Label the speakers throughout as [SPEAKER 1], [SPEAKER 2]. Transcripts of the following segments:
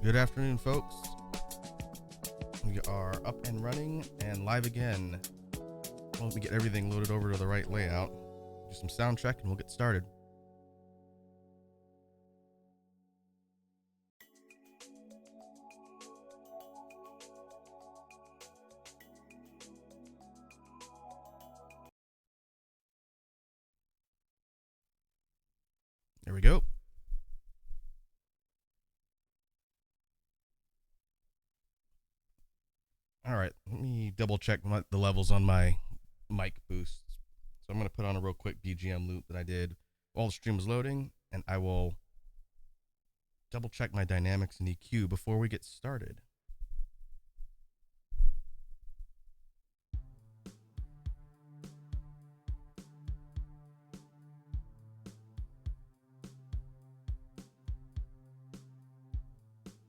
[SPEAKER 1] Good afternoon, folks. We are up and running and live again. Let me get everything loaded over to the right layout. Do some sound check and we'll get started. There we go. All right, let me double check the levels on my mic boosts. So I'm going to put on a real quick BGM loop that I did while the stream was loading, and I will double check my dynamics and EQ before we get started.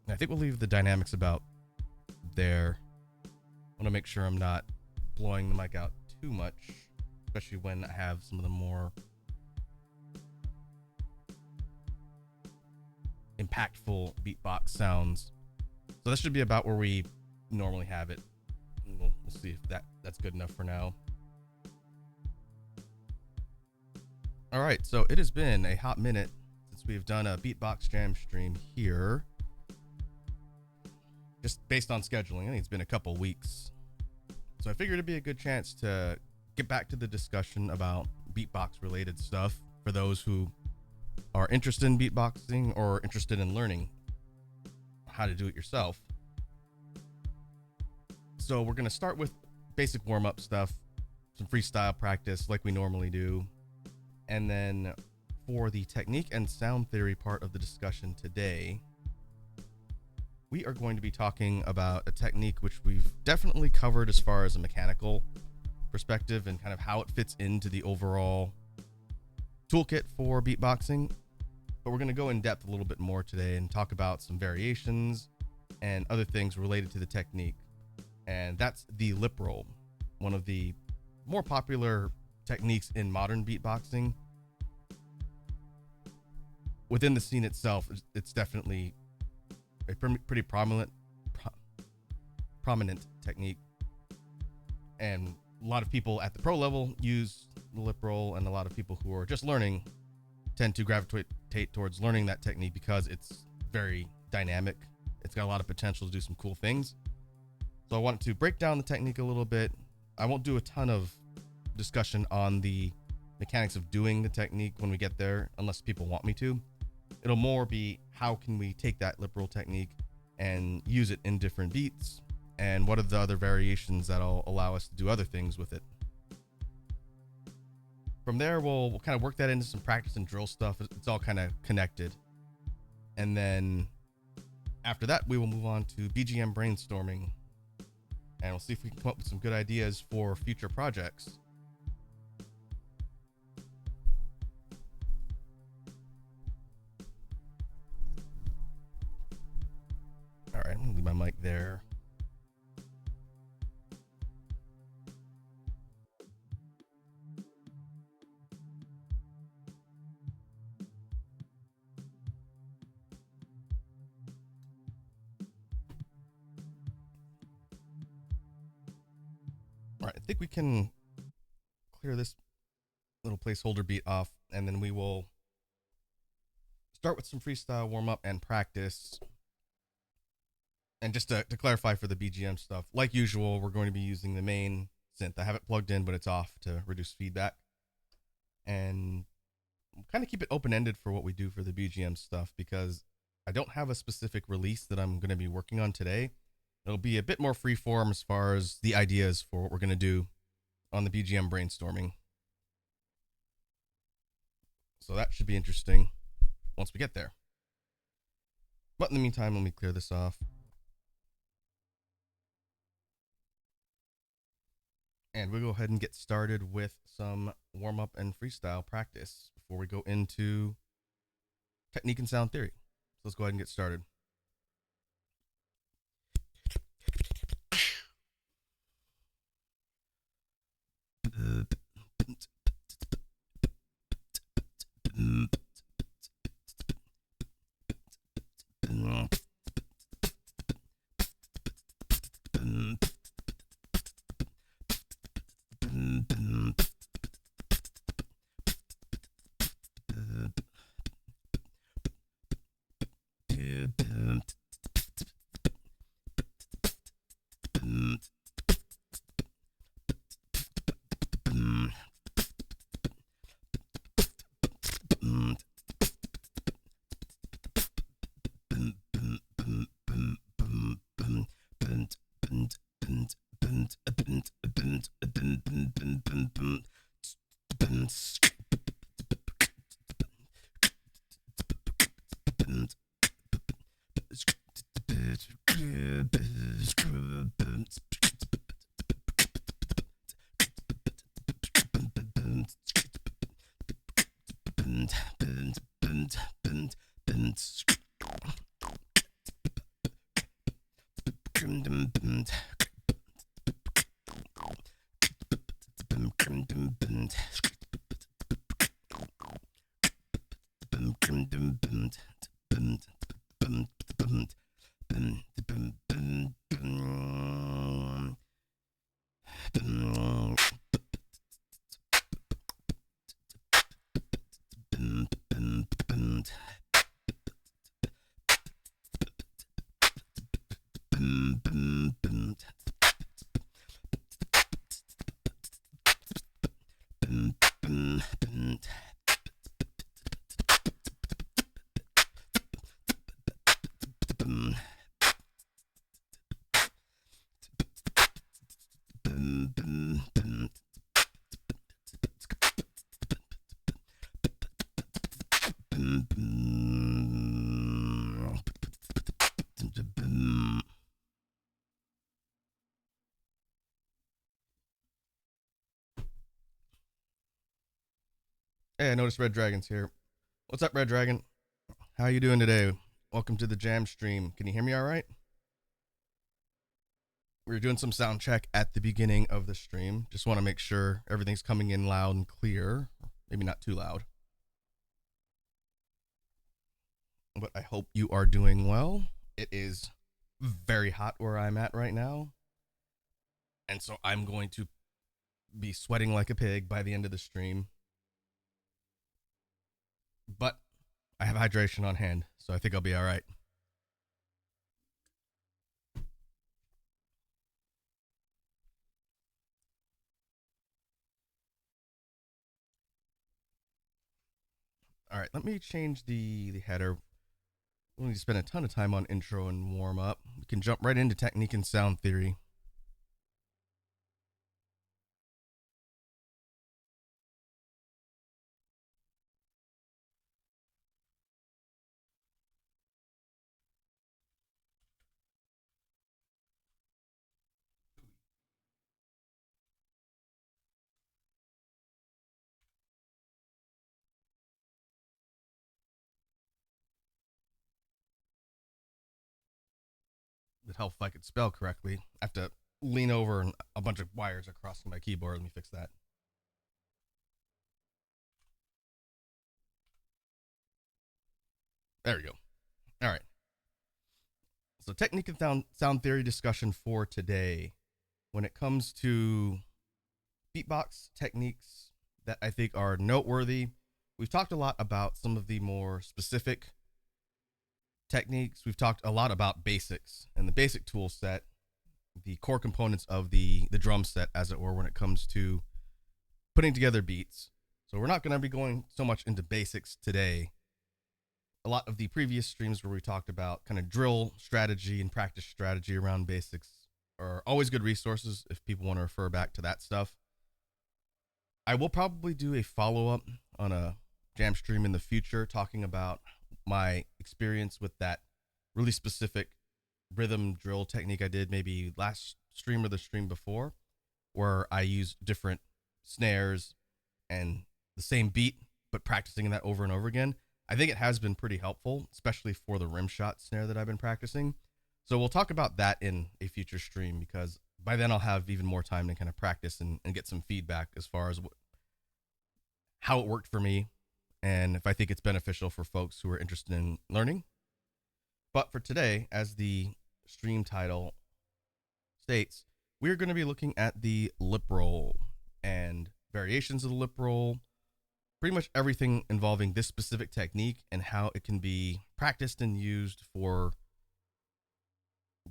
[SPEAKER 1] I think we'll leave the dynamics about there. I want to make sure I'm not blowing the mic out too much, especially when I have some of the more impactful beatbox sounds. So this should be about where we normally have it. And we'll see if that's good enough for now. All right, so it has been a hot minute since we've done a beatbox jam stream here. Just based on scheduling, I think it's been a couple weeks. So I figured it'd be a good chance to get back to the discussion about beatbox related stuff for those who are interested in beatboxing or interested in learning how to do it yourself. So we're going to start with basic warm-up stuff, some freestyle practice like we normally do. And then for the technique and sound theory part of the discussion today, we are going to be talking about a technique which we've definitely covered as far as a mechanical perspective and kind of how it fits into the overall toolkit for beatboxing. But we're going to go in depth a little bit more today and talk about some variations and other things related to the technique. And that's the Liproll, one of the more popular techniques in modern beatboxing. Within the scene itself, it's definitely a pretty prominent technique, and a lot of people at the pro level use the Liproll, and a lot of people who are just learning tend to gravitate towards learning that technique because it's very dynamic. It's got a lot of potential to do some cool things. So I wanted to break down the technique a little bit. I won't do a ton of discussion on the mechanics of doing the technique when we get there, unless people want me to. It'll more be how can we take that Liproll technique and use it in different beats, and what are the other variations that'll allow us to do other things with it. From there, we'll kind of work that into some practice and drill stuff. It's all kind of connected. And then after that, we will move on to BGM brainstorming, and we'll see if we can come up with some good ideas for future projects. All right, I'm gonna leave my mic there. All right, I think we can clear this little placeholder beat off, and then we will start with some freestyle warm-up and practice. And just to clarify for the BGM stuff, like usual, we're going to be using the main synth. I have it plugged in, but it's off to reduce feedback. And kind of keep it open-ended for what we do for the BGM stuff, because I don't have a specific release that I'm going to be working on today. It'll be a bit more freeform as far as the ideas for what we're going to do on the BGM brainstorming. So that should be interesting once we get there. But in the meantime, let me clear this off. And we'll go ahead and get started with some warm-up and freestyle practice before we go into technique and sound theory. So let's go ahead and get started. Hey, I noticed Red Dragon's here. What's up, Red Dragon? How you doing today? Welcome to the jam stream. Can you hear me all right? We were doing some sound check at the beginning of the stream. Just want to make sure everything's coming in loud and clear. Maybe not too loud. But I hope you are doing well. It is very hot where I'm at right now. And so I'm going to be sweating like a pig by the end of the stream. But I have hydration on hand, so I think I'll be all right. All right, let me change the header. We don't need to spend a ton of time on intro and warm up. We can jump right into technique and sound theory. That help if I could spell correctly. I have to lean over and a bunch of wires are crossing my keyboard. Let me fix that. There we go. All right. So technique and sound theory discussion for today. When it comes to beatbox techniques that I think are noteworthy, we've talked a lot about some of the more specific techniques. We've talked a lot about basics and the basic tool set, the core components of the drum set, as it were, when it comes to putting together beats. So we're not going to be going so much into basics today. A lot of the previous streams where we talked about kind of drill strategy and practice strategy around basics are always good resources if people want to refer back to that stuff. I will probably do a follow-up on a jam stream in the future talking about my experience with that really specific rhythm drill technique I did maybe last stream or the stream before, where I used different snares and the same beat, but practicing that over and over again. I think it has been pretty helpful, especially for the rim shot snare that I've been practicing. So we'll talk about that in a future stream, because by then I'll have even more time to kind of practice and get some feedback as far as how it worked for me and if I think it's beneficial for folks who are interested in learning. But for today, as the stream title states, we're going to be looking at the Liproll and variations of the Liproll, pretty much everything involving this specific technique and how it can be practiced and used for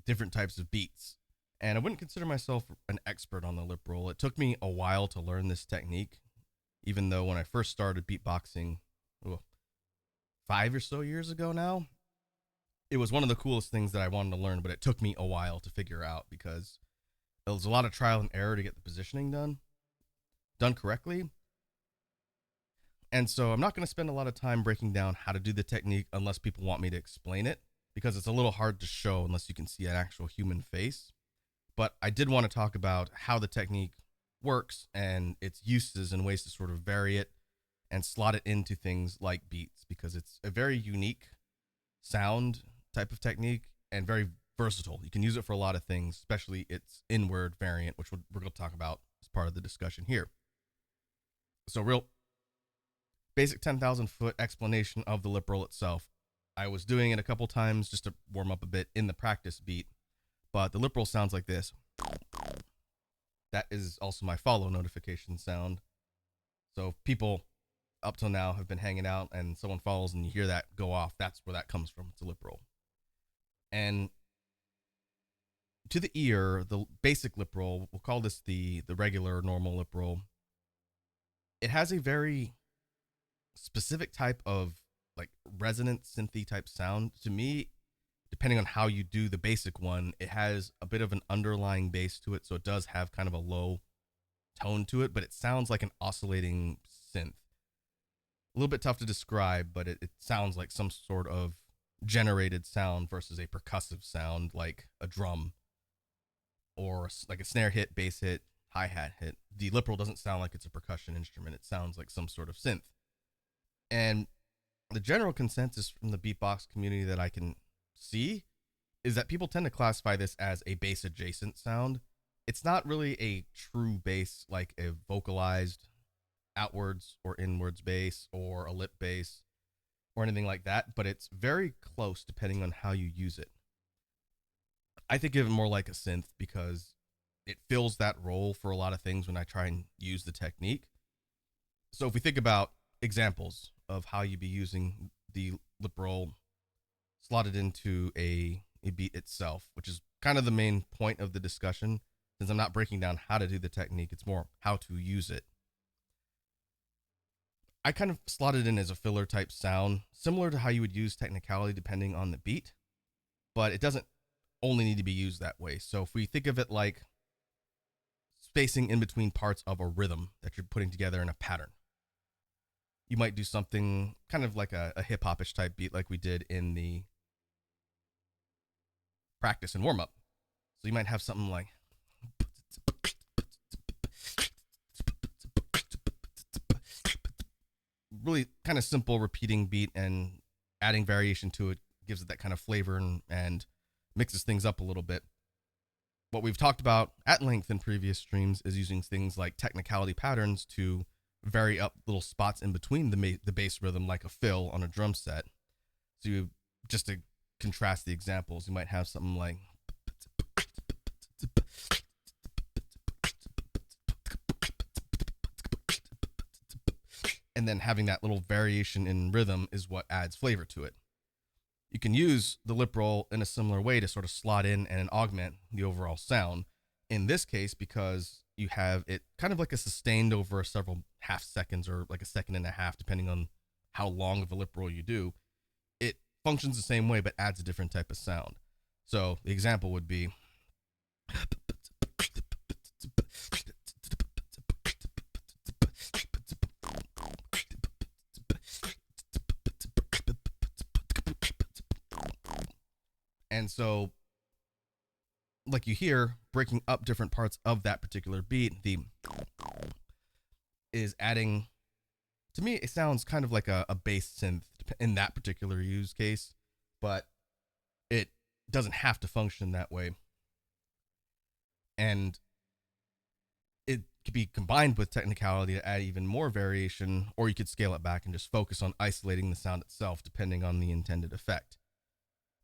[SPEAKER 1] different types of beats. And I wouldn't consider myself an expert on the lip roll. It took me a while to learn this technique, even though when I first started beatboxing, 5 or so years ago now, it was one of the coolest things that I wanted to learn, but it took me a while to figure out because it was a lot of trial and error to get the positioning done correctly. And so I'm not going to spend a lot of time breaking down how to do the technique unless people want me to explain it, because it's a little hard to show unless you can see an actual human face. But I did want to talk about how the technique works and its uses and ways to sort of vary it and slot it into things like beats, because it's a very unique sound type of technique and very versatile. You can use it for a lot of things, especially its inward variant, which we're going to talk about as part of the discussion here. So real basic 10,000 foot explanation of the lip roll itself. I was doing it a couple times just to warm up a bit in the practice beat, but the lip roll sounds like this. That is also my follow notification sound. So people up till now have been hanging out and someone follows and you hear that go off. That's where that comes from. It's a lip roll. And to the ear, the basic lip roll, we'll call this the regular normal lip roll. It has a very specific type of like resonant synthy type sound. To me, depending on how you do the basic one, it has a bit of an underlying bass to it, so it does have kind of a low tone to it, but it sounds like an oscillating synth. A little bit tough to describe, but it sounds like some sort of generated sound versus a percussive sound like a drum or like a snare hit, bass hit, hi-hat hit. The lip roll doesn't sound like it's a percussion instrument. It sounds like some sort of synth. And the general consensus from the beatbox community that I can see is that people tend to classify this as a bass adjacent sound. It's not really a true bass, like a vocalized outwards or inwards bass or a lip bass or anything like that, but it's very close depending on how you use it. I think of it more like a synth because it fills that role for a lot of things when I try and use the technique. So if we think about examples of how you'd be using the lip roll slotted into a beat itself, which is kind of the main point of the discussion, since I'm not breaking down how to do the technique, it's more how to use it. I kind of slotted in as a filler type sound, similar to how you would use technicality depending on the beat, but it doesn't only need to be used that way. So if we think of it like spacing in between parts of a rhythm that you're putting together in a pattern, you might do something kind of like a hip-hop-ish type beat like we did in the practice and warm-up. So you might have something like really kind of simple repeating beat, and adding variation to it gives it that kind of flavor and mixes things up a little bit. What we've talked about at length in previous streams is using things like technicality patterns to vary up little spots in between the bass rhythm, like a fill on a drum set. So you, just to contrast the examples, you might have something like and then having that little variation in rhythm is what adds flavor to it. You can use the lip roll in a similar way to sort of slot in and augment the overall sound. In this case, because you have it kind of like a sustained over several half seconds or like a second and a half, depending on how long of a lip roll you do, it functions the same way but adds a different type of sound. So the example would be and so like you hear breaking up different parts of that particular beat, the is adding, to me it sounds kind of like a bass synth in that particular use case, but it doesn't have to function that way. And it could be combined with technicality to add even more variation, or you could scale it back and just focus on isolating the sound itself depending on the intended effect.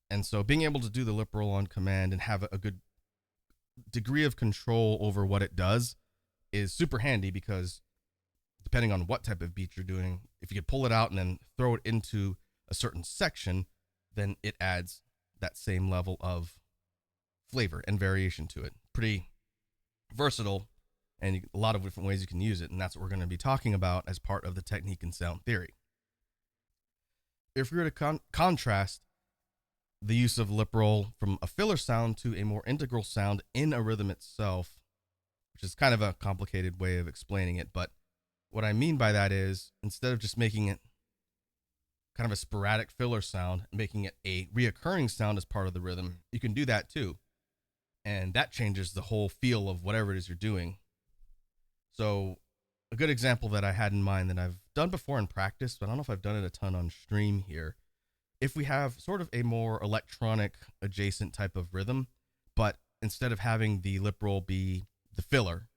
[SPEAKER 1] And so being able to do the lip roll on command and have a good degree of control over what it does is super handy, because depending on what type of beat you're doing, if you could pull it out and then throw it into a certain section, then it adds that same level of flavor and variation to it. Pretty versatile, and a lot of different ways you can use it, and that's what we're going to be talking about as part of the technique and sound theory. If we were to contrast the use of Liproll from a filler sound to a more integral sound in a rhythm itself, which is kind of a complicated way of explaining it, but what I mean by that is, instead of just making it kind of a sporadic filler sound, making it a reoccurring sound as part of the rhythm, you can do that too. And that changes the whole feel of whatever it is you're doing. So a good example that I had in mind that I've done before in practice, but I don't know if I've done it a ton on stream here. If we have sort of a more electronic adjacent type of rhythm, but instead of having the Liproll be the filler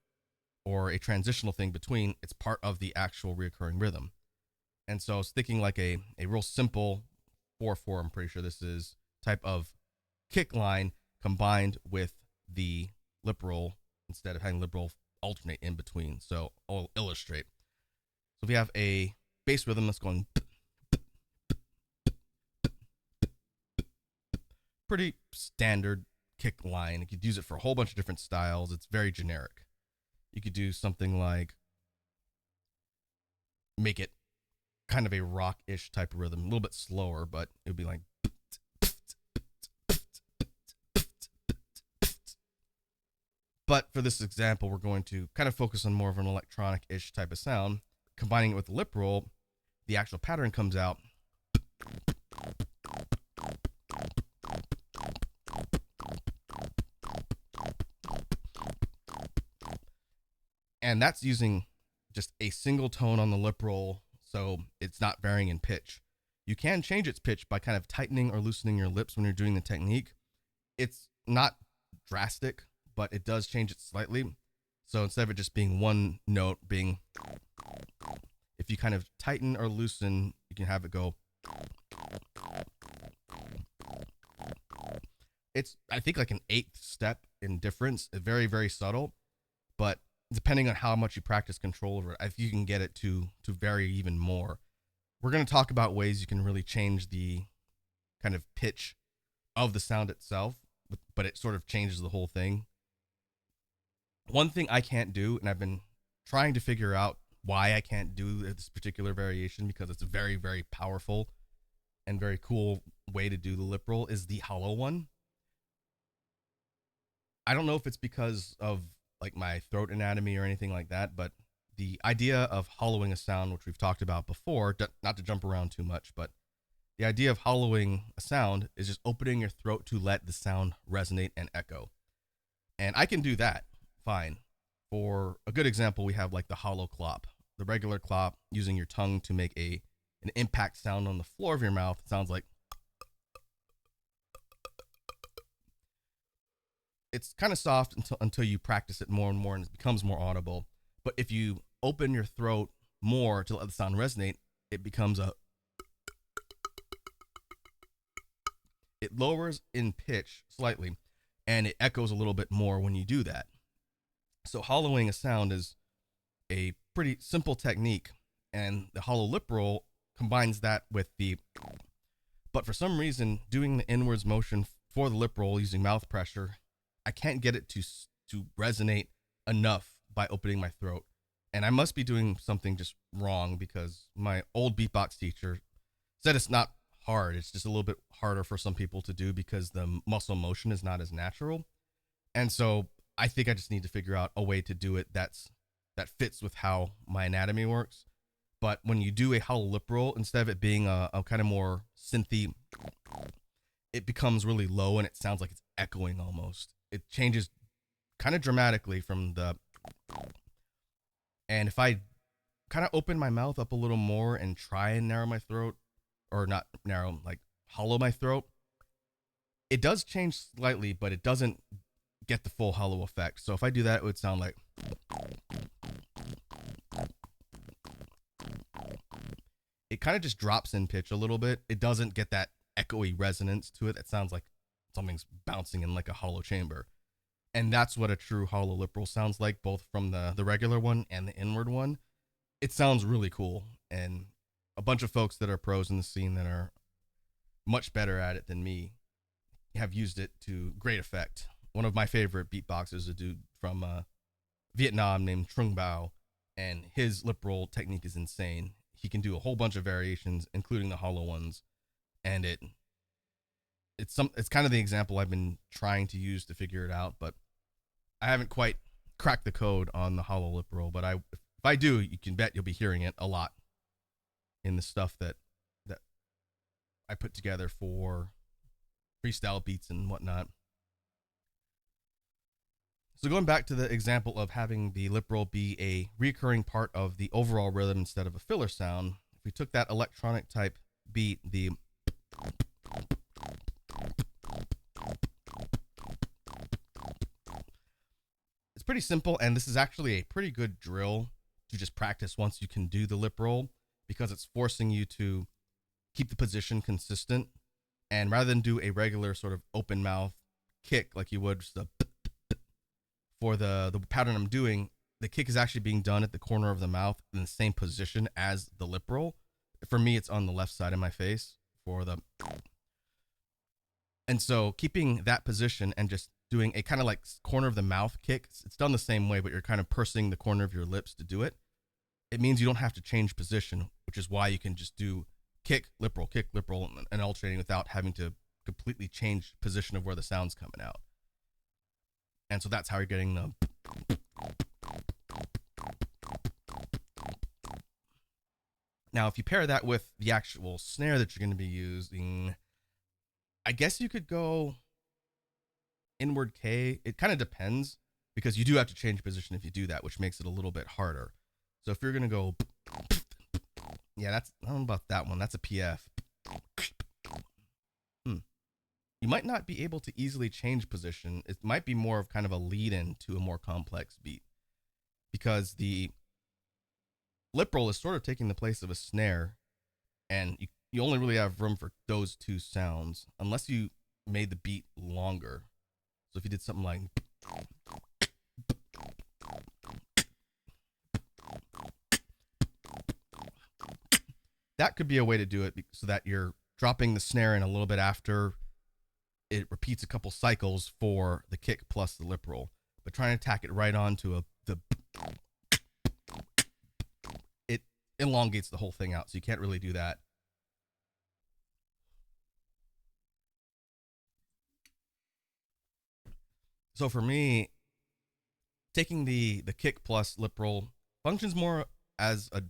[SPEAKER 1] or a transitional thing between, it's part of the actual reoccurring rhythm. And so I was thinking like a real simple 4/4, I'm pretty sure this is, type of kick line combined with the Liproll instead of having Liproll alternate in between. So I'll illustrate. So if we have a bass rhythm that's going pretty standard kick line. You could use it for a whole bunch of different styles. It's very generic. You could do something like make it kind of a rock-ish type of rhythm, a little bit slower, but it would be like. But for this example, we're going to kind of focus on more of an electronic-ish type of sound. Combining it with the Liproll, the actual pattern comes out. And that's using just a single tone on the Liproll, so it's not varying in pitch. You can change its pitch by kind of tightening or loosening your lips when you're doing the technique. It's not drastic, but it does change it slightly. So instead of it just being one note being, if you kind of tighten or loosen, you can have it go. It's, I think, like an 8th step in difference. It's very, very subtle, but depending on how much you practice control over it, if you can get it to vary even more. We're going to talk about ways you can really change the kind of pitch of the sound itself, but it sort of changes the whole thing. One thing I can't do, and I've been trying to figure out why I can't do this particular variation, because it's a very, very powerful and very cool way to do the Liproll, is the hollow one. I don't know if it's because of like my throat anatomy or anything like that, but the idea of hollowing a sound, which we've talked about before, not to jump around too much, but the idea of hollowing a sound is just opening your throat to let the sound resonate and echo. And I can do that fine. For a good example, we have like the hollow clop, the regular clop, using your tongue to make an impact sound on the floor of your mouth. It sounds like, it's kind of soft until you practice it more and more and it becomes more audible. But if you open your throat more to let the sound resonate, it becomes it lowers in pitch slightly and it echoes a little bit more when you do that. So hollowing a sound is a pretty simple technique, and the hollow Liproll combines that with the, but for some reason, doing the inwards motion for the Liproll using mouth pressure, I can't get it to resonate enough by opening my throat. And I must be doing something just wrong, because my old beatbox teacher said it's not hard. It's just a little bit harder for some people to do because the muscle motion is not as natural. And so I think I just need to figure out a way to do it that fits with how my anatomy works. But when you do a hollow Liproll, instead of it being a kind of more synthy, it becomes really low and it sounds like it's echoing almost. It changes kind of dramatically from the, and if I kind of open my mouth up a little more and try and narrow my throat, or not narrow, like hollow my throat, it does change slightly, but it doesn't get the full hollow effect. So if I do that, it would sound like, it kind of just drops in pitch a little bit. It doesn't get that echoey resonance to it. It sounds like something's bouncing in like a hollow chamber. And that's what a true hollow Liproll sounds like, both from the regular one and the inward one. it sounds really cool. And a bunch of folks that are pros in the scene that are much better at it than me have used it to great effect. One of my favorite beatboxers is a dude from Vietnam named Trung Bao, and his Liproll technique is insane. He can do a whole bunch of variations, including the hollow ones, and it's kind of the example I've been trying to use to figure it out, but I haven't quite cracked the code on the hollow Liproll. But if I do, you can bet you'll be hearing it a lot in the stuff that I put together for freestyle beats and whatnot. So going back to the example of having the Liproll be a recurring part of the overall rhythm instead of a filler sound, if we took that electronic type beat, it's pretty simple, and this is actually a pretty good drill to just practice once you can do the Liproll, because it's forcing you to keep the position consistent. And rather than do a regular sort of open mouth kick like you would just for the pattern I'm doing, the kick is actually being done at the corner of the mouth in the same position as the Liproll. For me, it's on the left side of my face and so keeping that position and just doing a kind of like corner of the mouth kick, it's done the same way, but you're kind of pursing the corner of your lips to do it. It means you don't have to change position, which is why you can just do kick, Liproll, and alternating without having to completely change position of where the sound's coming out. And so that's how you're getting the. Now, if you pair that with the actual snare that you're going to be using, I guess you could go inward K. It kind of depends, because you do have to change position if you do that, which makes it a little bit harder. So if you're going to go, yeah, I don't know about that one. That's a PF. You might not be able to easily change position. It might be more of kind of a lead-in to a more complex beat, because the Liproll is sort of taking the place of a snare, and you only really have room for those two sounds unless you made the beat longer. So if you did something like that, could be a way to do it, so that you're dropping the snare in a little bit after it repeats a couple cycles for the kick plus the Liproll, but trying to tack it right onto it elongates the whole thing out, so you can't really do that. So for me, taking the kick plus Liproll functions more as a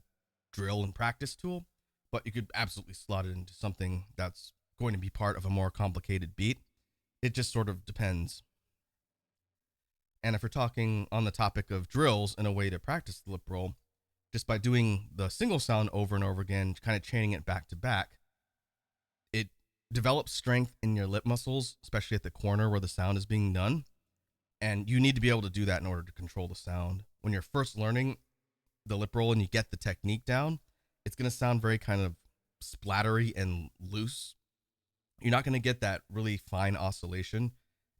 [SPEAKER 1] drill and practice tool, but you could absolutely slot it into something that's going to be part of a more complicated beat. It just sort of depends. And if we're talking on the topic of drills and a way to practice the Liproll, just by doing the single sound over and over again, kind of chaining it back to back, it develops strength in your lip muscles, especially at the corner where the sound is being done. And you need to be able to do that in order to control the sound. When you're first learning the Liproll and you get the technique down, it's going to sound very kind of splattery and loose. You're not going to get that really fine oscillation.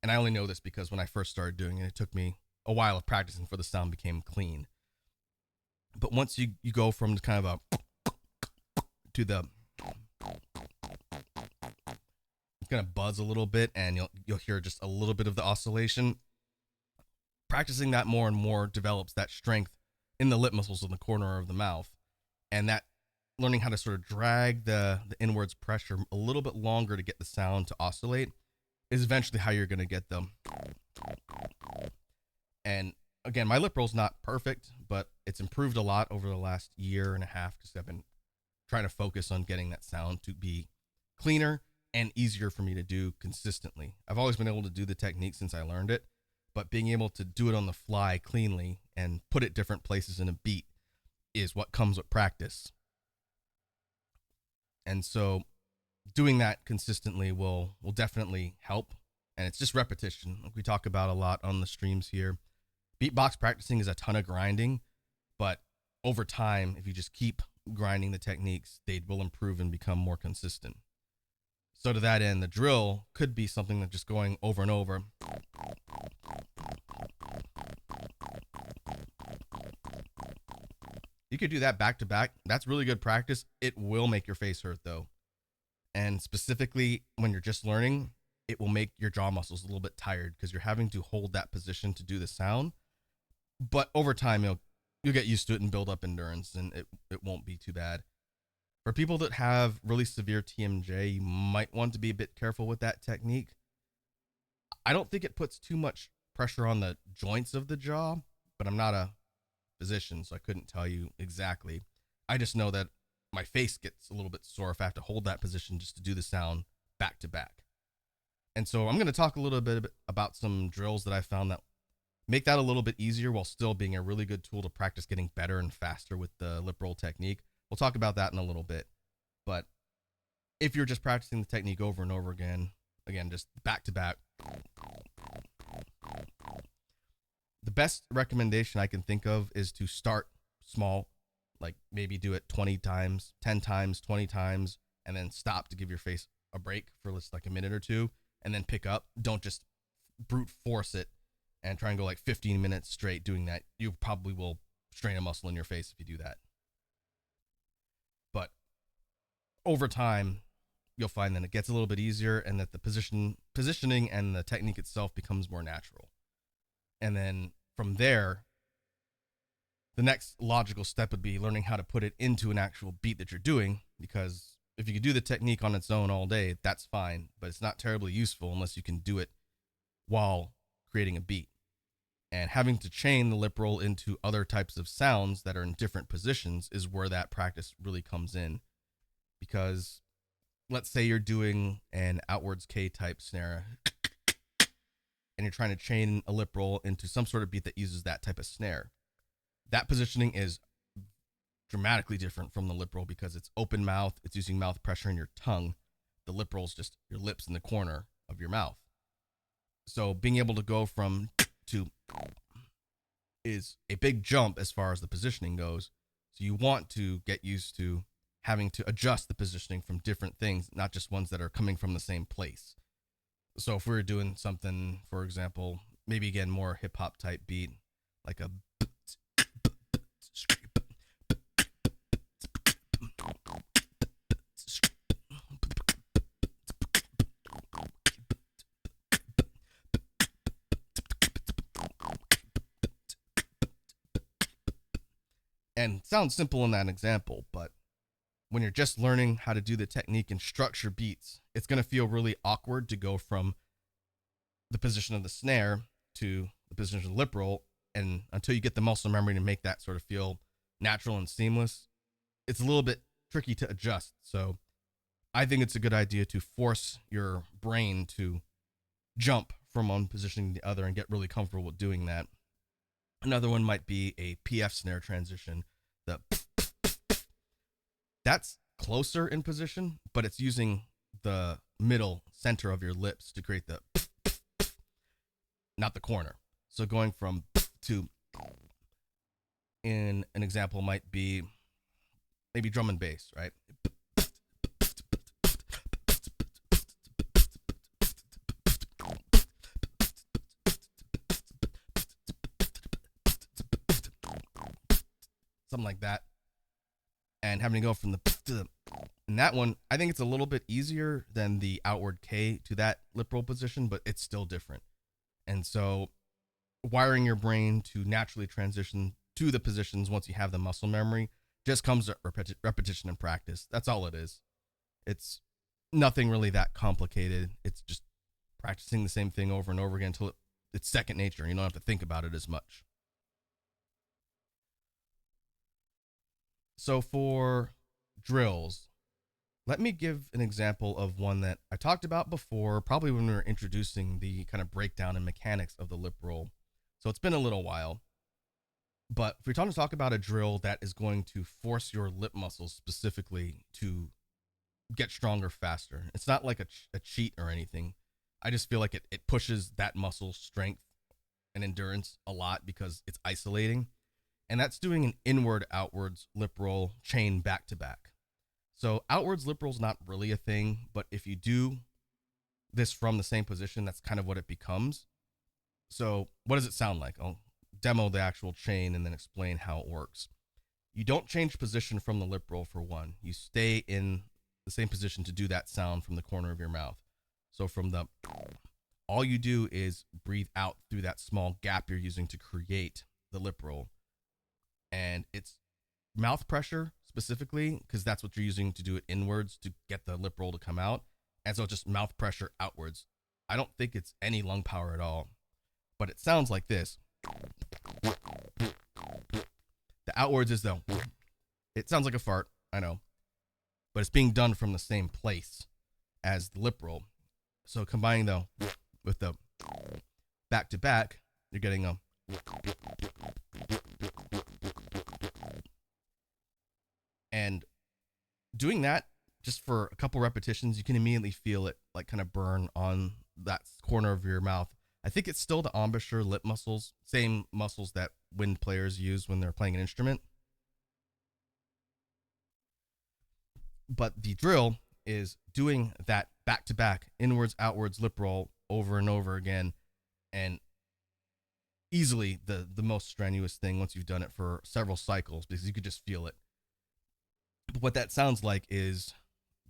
[SPEAKER 1] And I only know this because when I first started doing it, it took me a while of practicing before the sound became clean. But once you go from kind of to the, it's going to buzz a little bit, and you'll hear just a little bit of the oscillation. Practicing that more and more develops that strength in the lip muscles in the corner of the mouth, and that learning how to sort of drag the inwards pressure a little bit longer to get the sound to oscillate is eventually how you're going to get them. And again, my Liproll's not perfect, but it's improved a lot over the last year and a half, because I've been trying to focus on getting that sound to be cleaner and easier for me to do consistently. I've always been able to do the technique since I learned it, but being able to do it on the fly cleanly and put it different places in a beat is what comes with practice. And so doing that consistently will definitely help. And it's just repetition, like we talk about a lot on the streams here. Beatbox practicing is a ton of grinding, but over time, if you just keep grinding the techniques, they will improve and become more consistent. So to that end, the drill could be something that's just going over and over. You could do that back to back. That's really good practice. It will make your face hurt though. And specifically when you're just learning, it will make your jaw muscles a little bit tired because you're having to hold that position to do the sound. But over time, you'll get used to it and build up endurance, and it won't be too bad. For people that have really severe TMJ, you might want to be a bit careful with that technique. I don't think it puts too much pressure on the joints of the jaw, but I'm not a physician, so I couldn't tell you exactly. I just know that my face gets a little bit sore if I have to hold that position just to do the sound back to back. And so I'm going to talk a little bit about some drills that I found that make that a little bit easier while still being a really good tool to practice getting better and faster with the Liproll technique. We'll talk about that in a little bit. But if you're just practicing the technique over and over again, just back to back, the best recommendation I can think of is to start small, like maybe do it 20 times, 10 times, 20 times, and then stop to give your face a break for just like a minute or two, and then pick up. Don't just brute force it and try and go like 15 minutes straight doing that. You probably will strain a muscle in your face if you do that. But over time, you'll find that it gets a little bit easier and that the positioning and the technique itself becomes more natural. And then from there, the next logical step would be learning how to put it into an actual beat that you're doing, because if you could do the technique on its own all day, that's fine, but it's not terribly useful unless you can do it while creating a beat. And having to chain the Liproll into other types of sounds that are in different positions is where that practice really comes in. Because let's say you're doing an outwards K type snare and you're trying to chain a Liproll into some sort of beat that uses that type of snare. That positioning is dramatically different from the Liproll because it's open mouth, it's using mouth pressure in your tongue. The Liproll's just your lips in the corner of your mouth. So being able to go from to is a big jump as far as the positioning goes. So you want to get used to having to adjust the positioning from different things, not just ones that are coming from the same place. So if we were doing something, for example, maybe again more hip hop type beat, like a and sounds simple in that example, but when you're just learning how to do the technique and structure beats, it's going to feel really awkward to go from the position of the snare to the position of the Liproll, and until you get the muscle memory to make that sort of feel natural and seamless, it's a little bit tricky to adjust. So I think it's a good idea to force your brain to jump from one position to the other and get really comfortable with doing that. Another one might be a PF snare transition. That's closer in position, but it's using the middle center of your lips to create the not the corner. So going from to, in an example, might be maybe drum and bass, right? Something like that. And having to go from the to the, and that one, I think it's a little bit easier than the outward K to that Liproll position, but it's still different. And so wiring your brain to naturally transition to the positions once you have the muscle memory just comes to repetition and practice. That's all it is. It's nothing really that complicated. It's just practicing the same thing over and over again until it's second nature and you don't have to think about it as much. So for drills, let me give an example of one that I talked about before, probably when we were introducing the kind of breakdown and mechanics of the Liproll. So it's been a little while, but if we're trying to talk about a drill that is going to force your lip muscles specifically to get stronger faster, it's not like a cheat or anything. I just feel like it pushes that muscle strength and endurance a lot because it's isolating. And that's doing an inward outwards Liproll chain back to back. So outwards Liproll is not really a thing, but if you do this from the same position, that's kind of what it becomes. So what does it sound like? I'll demo the actual chain and then explain how it works. You don't change position from the lip roll for one. You stay in the same position to do that sound from the corner of your mouth. So from the, all you do is breathe out through that small gap you're using to create the lip roll. And it's mouth pressure specifically, because that's what you're using to do it inwards to get the lip roll to come out. And so just mouth pressure outwards. I don't think it's any lung power at all, but it sounds like this. The outwards is the, it sounds like a fart, I know, but it's being done from the same place as the lip roll. So combining though with the back to back, you're getting a, and doing that just for a couple repetitions, you can immediately feel it like kind of burn on that corner of your mouth. I think it's still the embouchure lip muscles, same muscles that wind players use when they're playing an instrument. But the drill is doing that back to back, inwards, outwards lip roll over and over again. And easily the most strenuous thing once you've done it for several cycles, because you could just feel it. But what that sounds like is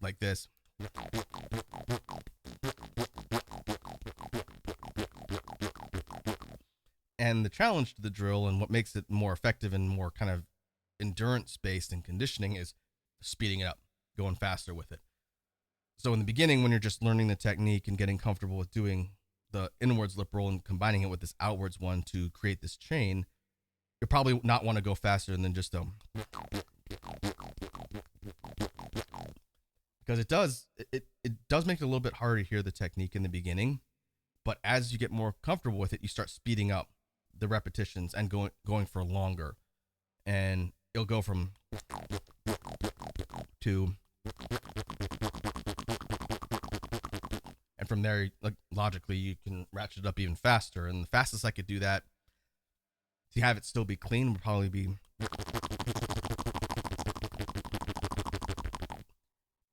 [SPEAKER 1] like this. And the challenge to the drill and what makes it more effective and more kind of endurance based and conditioning is speeding it up, going faster with it. So in the beginning, when you're just learning the technique and getting comfortable with doing the inwards lip roll and combining it with this outwards one to create this chain, you'll probably not want to go faster than just because it does make it a little bit harder to hear the technique in the beginning, but as you get more comfortable with it, you start speeding up the repetitions and going for longer, and it'll go from to, and from there, like logically, you can ratchet it up even faster. And the fastest I could do that to have it still be clean would probably be,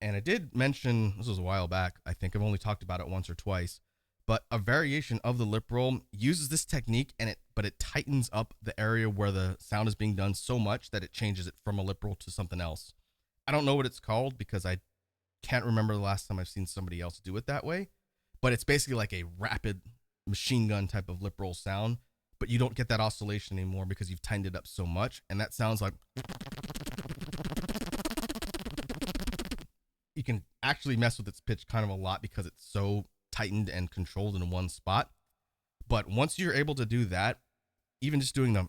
[SPEAKER 1] and I did mention, this was a while back, I think I've only talked about it once or twice, but a variation of the lip roll uses this technique, and but it tightens up the area where the sound is being done so much that it changes it from a lip roll to something else. I don't know what it's called because I can't remember the last time I've seen somebody else do it that way, but it's basically like a rapid machine gun type of lip roll sound, but you don't get that oscillation anymore because you've tightened it up so much, and that sounds like, you can actually mess with its pitch kind of a lot because it's so tightened and controlled in one spot. But once you're able to do that, even just doing them,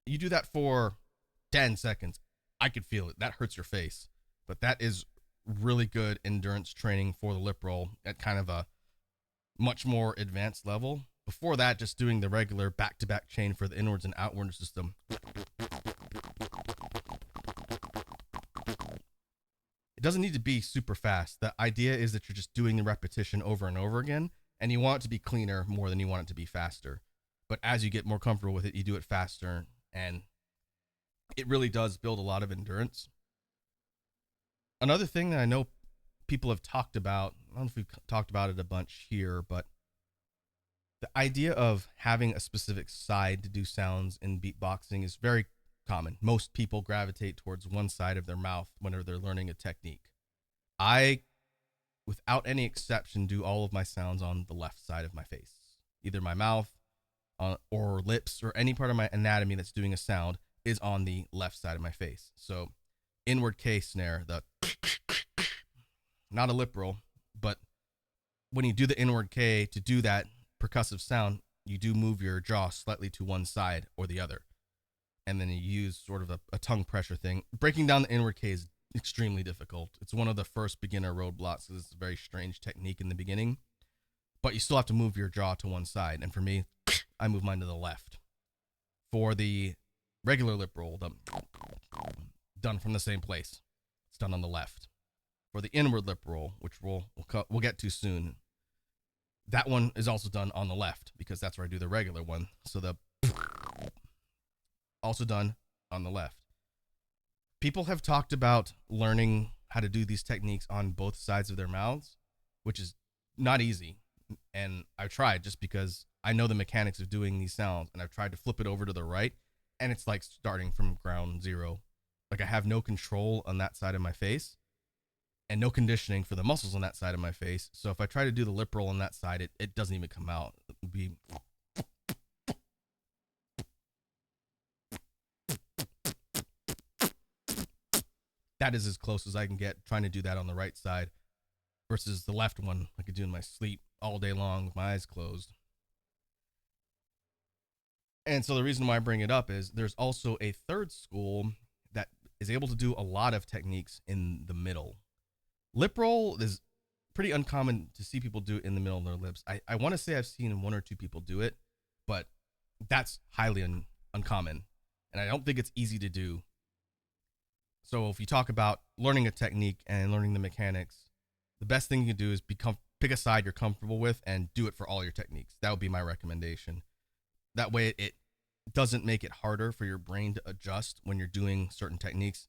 [SPEAKER 1] you do that for 10 seconds, I could feel it. That hurts your face. But that is really good endurance training for the lip roll at kind of a much more advanced level. Before that, just doing the regular back-to-back chain for the inwards and outwards system. It doesn't need to be super fast. The idea is that you're just doing the repetition over and over again, and you want it to be cleaner more than you want it to be faster. But as you get more comfortable with it, you do it faster, and it really does build a lot of endurance. Another thing that I know people have talked about, I don't know if we've talked about it a bunch here, but the idea of having a specific side to do sounds in beatboxing is very common. Most people gravitate towards one side of their mouth whenever they're learning a technique. I, without any exception, do all of my sounds on the left side of my face. Either my mouth or lips or any part of my anatomy that's doing a sound is on the left side of my face. So inward K snare, the not a lip roll, but when you do the inward K to do that percussive sound, you do move your jaw slightly to one side or the other. And then you use sort of a tongue pressure thing. Breaking down the inward K is extremely difficult. It's one of the first beginner roadblocks because it's a very strange technique in the beginning. But you still have to move your jaw to one side. And for me, I move mine to the left. For the regular lip roll, done from the same place, it's done on the left. For the inward lip roll, which we'll get to soon, that one is also done on the left because that's where I do the regular one. So the also done on the left. People have talked about learning how to do these techniques on both sides of their mouths, which is not easy. And I've tried just because I know the mechanics of doing these sounds, and I've tried to flip it over to the right, and it's like starting from ground zero. Like I have no control on that side of my face and no conditioning for the muscles on that side of my face. So if I try to do the lip roll on that side, it doesn't even come out. It would be that is as close as I can get trying to do that on the right side versus the left one I could do in my sleep all day long with my eyes closed. And so the reason why I bring it up is there's also a third school that is able to do a lot of techniques in the middle. Lip roll is pretty uncommon to see people do it in the middle of their lips. I want to say I've seen one or two people do it, but that's highly uncommon. And I don't think it's easy to do. So if you talk about learning a technique and learning the mechanics, the best thing you can do is pick a side you're comfortable with and do it for all your techniques. That would be my recommendation. That way it doesn't make it harder for your brain to adjust when you're doing certain techniques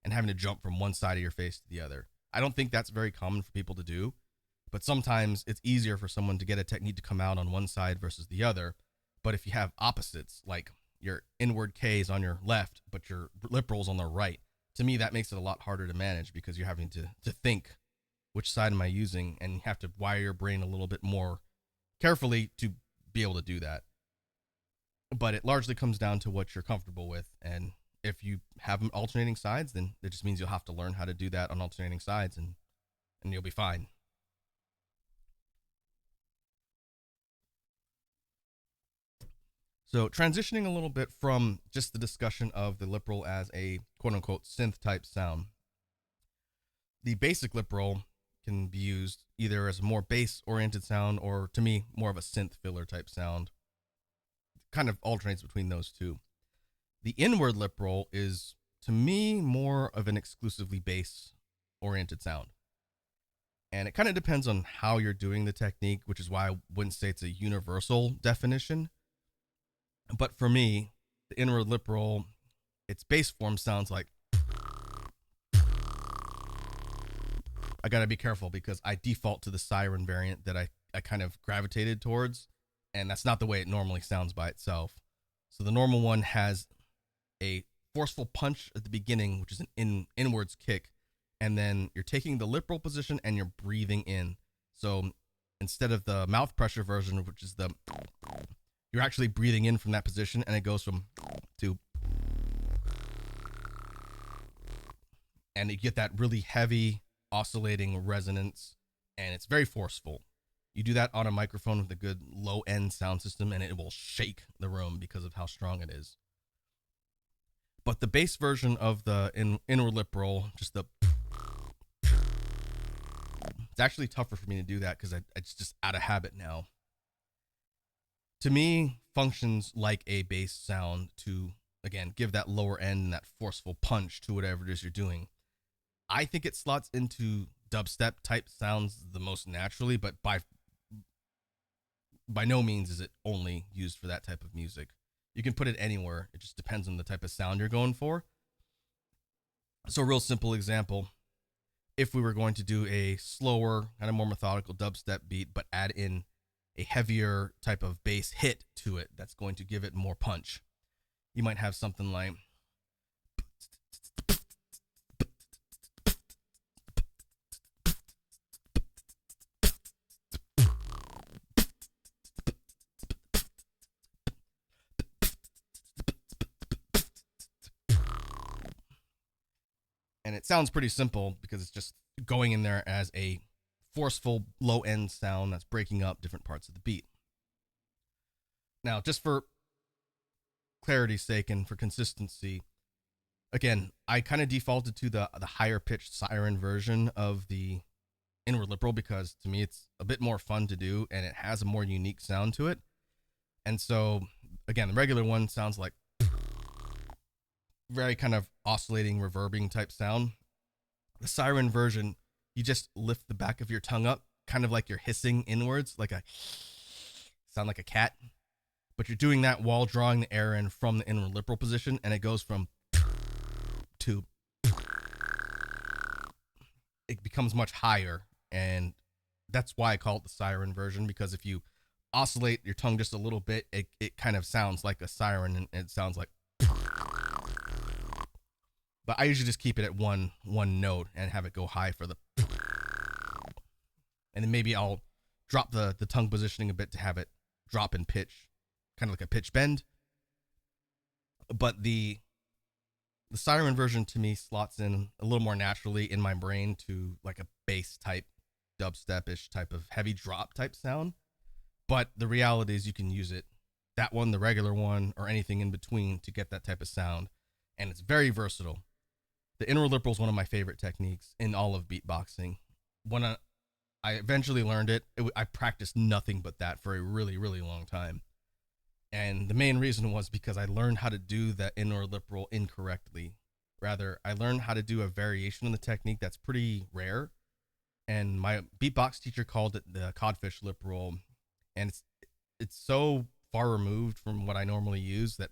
[SPEAKER 1] and having to jump from one side of your face to the other. I don't think that's very common for people to do, but sometimes it's easier for someone to get a technique to come out on one side versus the other. But if you have opposites, like your inward K is on your left, but your lip roll's on the right, to me, that makes it a lot harder to manage because you're having to think, which side am I using? And you have to wire your brain a little bit more carefully to be able to do that. But it largely comes down to what you're comfortable with. And if you have alternating sides, then it just means you'll have to learn how to do that on alternating sides, and you'll be fine. So transitioning a little bit from just the discussion of the lip roll as a quote-unquote synth type sound, the basic lip roll can be used either as a more bass oriented sound or, to me, more of a synth filler type sound. It kind of alternates between those two. The inward lip roll is, to me, more of an exclusively bass oriented sound. And it kind of depends on how you're doing the technique, which is why I wouldn't say it's a universal definition. But for me, the inward lip roll, its bass form sounds like, I gotta be careful because I default to the siren variant that I kind of gravitated towards, and that's not the way it normally sounds by itself. So the normal one has a forceful punch at the beginning, which is an inwards kick, and then you're taking the lip roll position and you're breathing in. So instead of the mouth pressure version, which is you're actually breathing in from that position, and it goes from to, and you get that really heavy oscillating resonance, and it's very forceful. You do that on a microphone with a good low end sound system, and it will shake the room because of how strong it is. But the bass version of the inward lip roll, just it's actually tougher for me to do that because it's just out of habit now. To me, functions like a bass sound to, again, give that lower end and that forceful punch to whatever it is you're doing. I think it slots into dubstep type sounds the most naturally, but by no means is it only used for that type of music. You can put it anywhere. It just depends on the type of sound you're going for. So a real simple example, if we were going to do a slower, kind of more methodical dubstep beat, but add in a heavier type of bass hit to it that's going to give it more punch, you might have something like, and it sounds pretty simple because it's just going in there as a forceful low end sound that's breaking up different parts of the beat. Now, just for clarity's sake and for consistency, again, I kind of defaulted to the higher pitched siren version of the inward lip roll because to me it's a bit more fun to do and it has a more unique sound to it. And so, again, the regular one sounds like very kind of oscillating, reverbing type sound. The siren version, you just lift the back of your tongue up, kind of like you're hissing inwards, like sound like a cat. But you're doing that while drawing the air in from the inward lip roll position, and it goes from to, it becomes much higher, and that's why I call it the siren version, because if you oscillate your tongue just a little bit, it kind of sounds like a siren, and it sounds like. But I usually just keep it at one note and have it go high for the. And then maybe I'll drop the tongue positioning a bit to have it drop in pitch, kind of like a pitch bend. But the siren version to me slots in a little more naturally in my brain to like a bass type, dubstep-ish type of heavy drop type sound. But the reality is you can use it, that one, the regular one, or anything in between to get that type of sound. And it's very versatile. The inner Liproll is one of my favorite techniques in all of beatboxing. When I eventually learned it, I practiced nothing but that for a really, really long time. And the main reason was because I learned how to do the inner Liproll incorrectly. Rather, I learned how to do a variation on the technique that's pretty rare. And my beatbox teacher called it the codfish Liproll. And it's so far removed from what I normally use that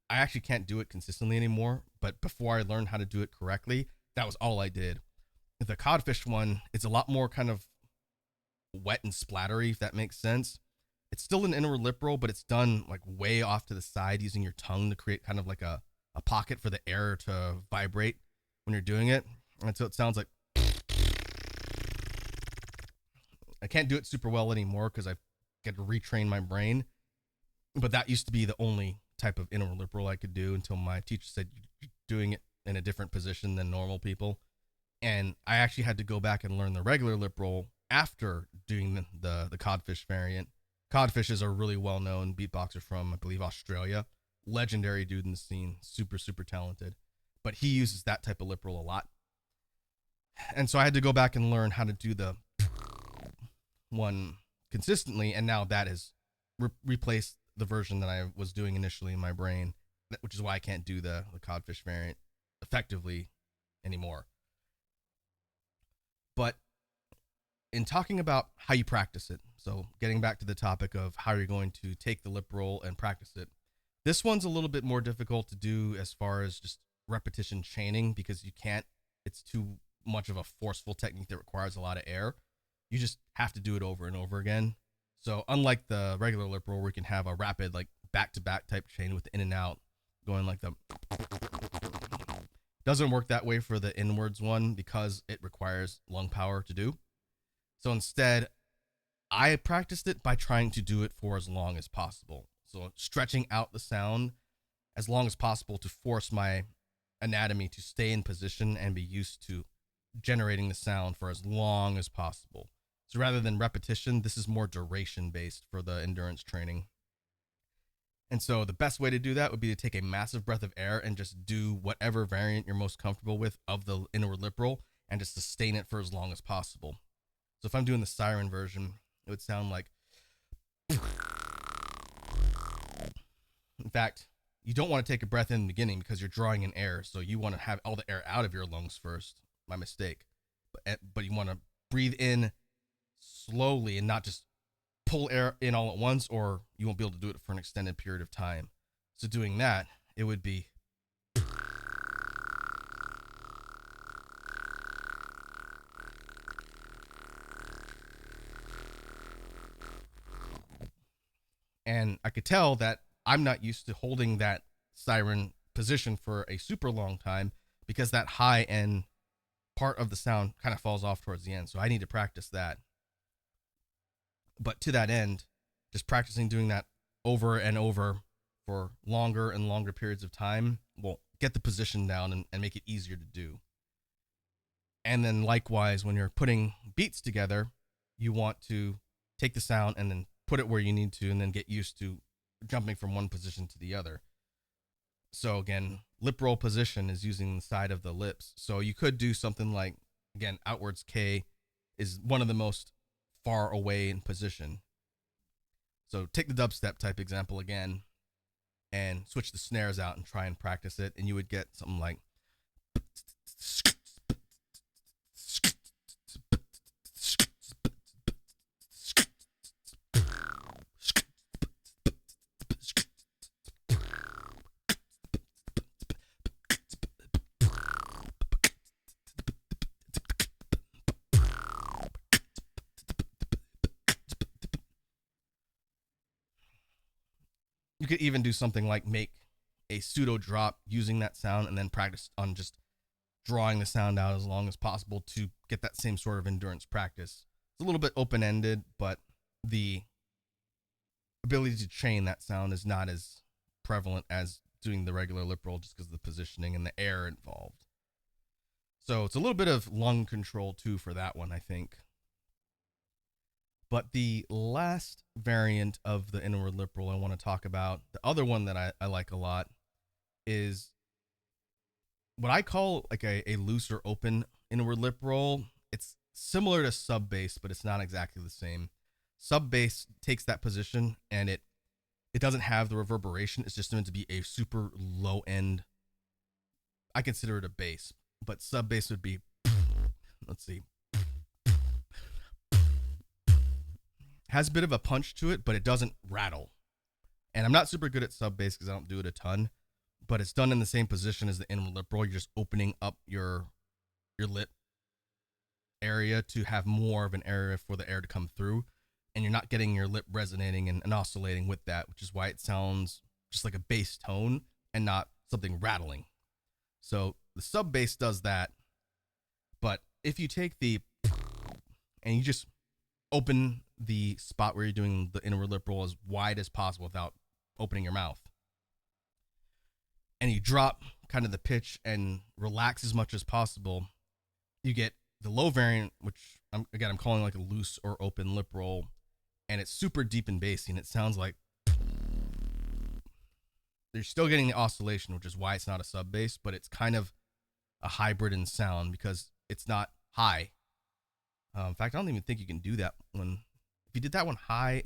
[SPEAKER 1] I actually can't do it consistently anymore. But before I learned how to do it correctly, that was all I did. The codfish one, it's a lot more kind of wet and splattery, if that makes sense. It's still an inner Liproll, but it's done like way off to the side using your tongue to create kind of like a pocket for the air to vibrate when you're doing it. And so it sounds like. I can't do it super well anymore because I've got to retrain my brain. But that used to be the only type of inner Liproll I could do until my teacher said you're doing it in a different position than normal people. And I actually had to go back and learn the regular Liproll after doing the codfish variant. Codfish is a really well-known beatboxer from, I believe, Australia. Legendary dude in the scene. Super, super talented. But he uses that type of Liproll a lot. And so I had to go back and learn how to do the one consistently, and now that has replaced the version that I was doing initially in my brain, which is why I can't do the codfish variant effectively anymore. But in talking about how you practice it, so getting back to the topic of how you're going to take the Liproll and practice it, this one's a little bit more difficult to do as far as just repetition chaining, because you can't, it's too much of a forceful technique that requires a lot of air. You just have to do it over and over again. So unlike the regular Liproll where you can have a rapid like back-to-back type chain with the in and out going like the, doesn't work that way for the inwards one because it requires lung power to do. So instead, I practiced it by trying to do it for as long as possible. So stretching out the sound as long as possible to force my anatomy to stay in position and be used to generating the sound for as long as possible. So rather than repetition, this is more duration based for the endurance training. And so the best way to do that would be to take a massive breath of air and just do whatever variant you're most comfortable with of the inner Liproll and just sustain it for as long as possible. So if I'm doing the siren version, it would sound like. In fact, you don't want to take a breath in the beginning because you're drawing in air. So you want to have all the air out of your lungs first. My mistake. But you want to breathe in slowly and not just pull air in all at once, or you won't be able to do it for an extended period of time. So doing that, it would be. And I could tell that I'm not used to holding that siren position for a super long time because that high end part of the sound kind of falls off towards the end. So I need to practice that. But to that end, just practicing doing that over and over for longer and longer periods of time will get the position down and make it easier to do. And then likewise, when you're putting beats together, you want to take the sound and then put it where you need to, and then get used to jumping from one position to the other. So again, Liproll position is using the side of the lips. So you could do something like, again, outwards K is one of the most far away in position. So take the dubstep type example again and switch the snares out and try and practice it, and you would get something like. could even do something like make a pseudo drop using that sound and then practice on just drawing the sound out as long as possible to get that same sort of endurance practice. It's a little bit open-ended, but the ability to chain that sound is not as prevalent as doing the regular lip roll just because of the positioning and the air involved. So it's a little bit of lung control too for that one, I think. But the last variant of the inward lip roll I want to talk about, the other one that I like a lot, is what I call like a loose or open inward lip roll. It's similar to sub bass, but it's not exactly the same. Sub bass takes that position and it doesn't have the reverberation. It's just meant to be a super low end. I consider it a bass, but sub bass would be, let's see, has a bit of a punch to it, but it doesn't rattle. And I'm not super good at sub bass because I don't do it a ton, but it's done in the same position as the inward lip roll. You're just opening up your lip area to have more of an area for the air to come through, and you're not getting your lip resonating and oscillating with that, which is why it sounds just like a bass tone and not something rattling. So the sub bass does that, but if you take the and you just open the spot where you're doing the inward lip roll as wide as possible without opening your mouth, and you drop kind of the pitch and relax as much as possible, you get the low variant, which I'm calling like a loose or open lip roll, and it's super deep and bassy, and it sounds like you're still getting the oscillation, which is why it's not a sub bass, but it's kind of a hybrid in sound because it's not high. In fact, I don't even think you can do that one. If you did that one high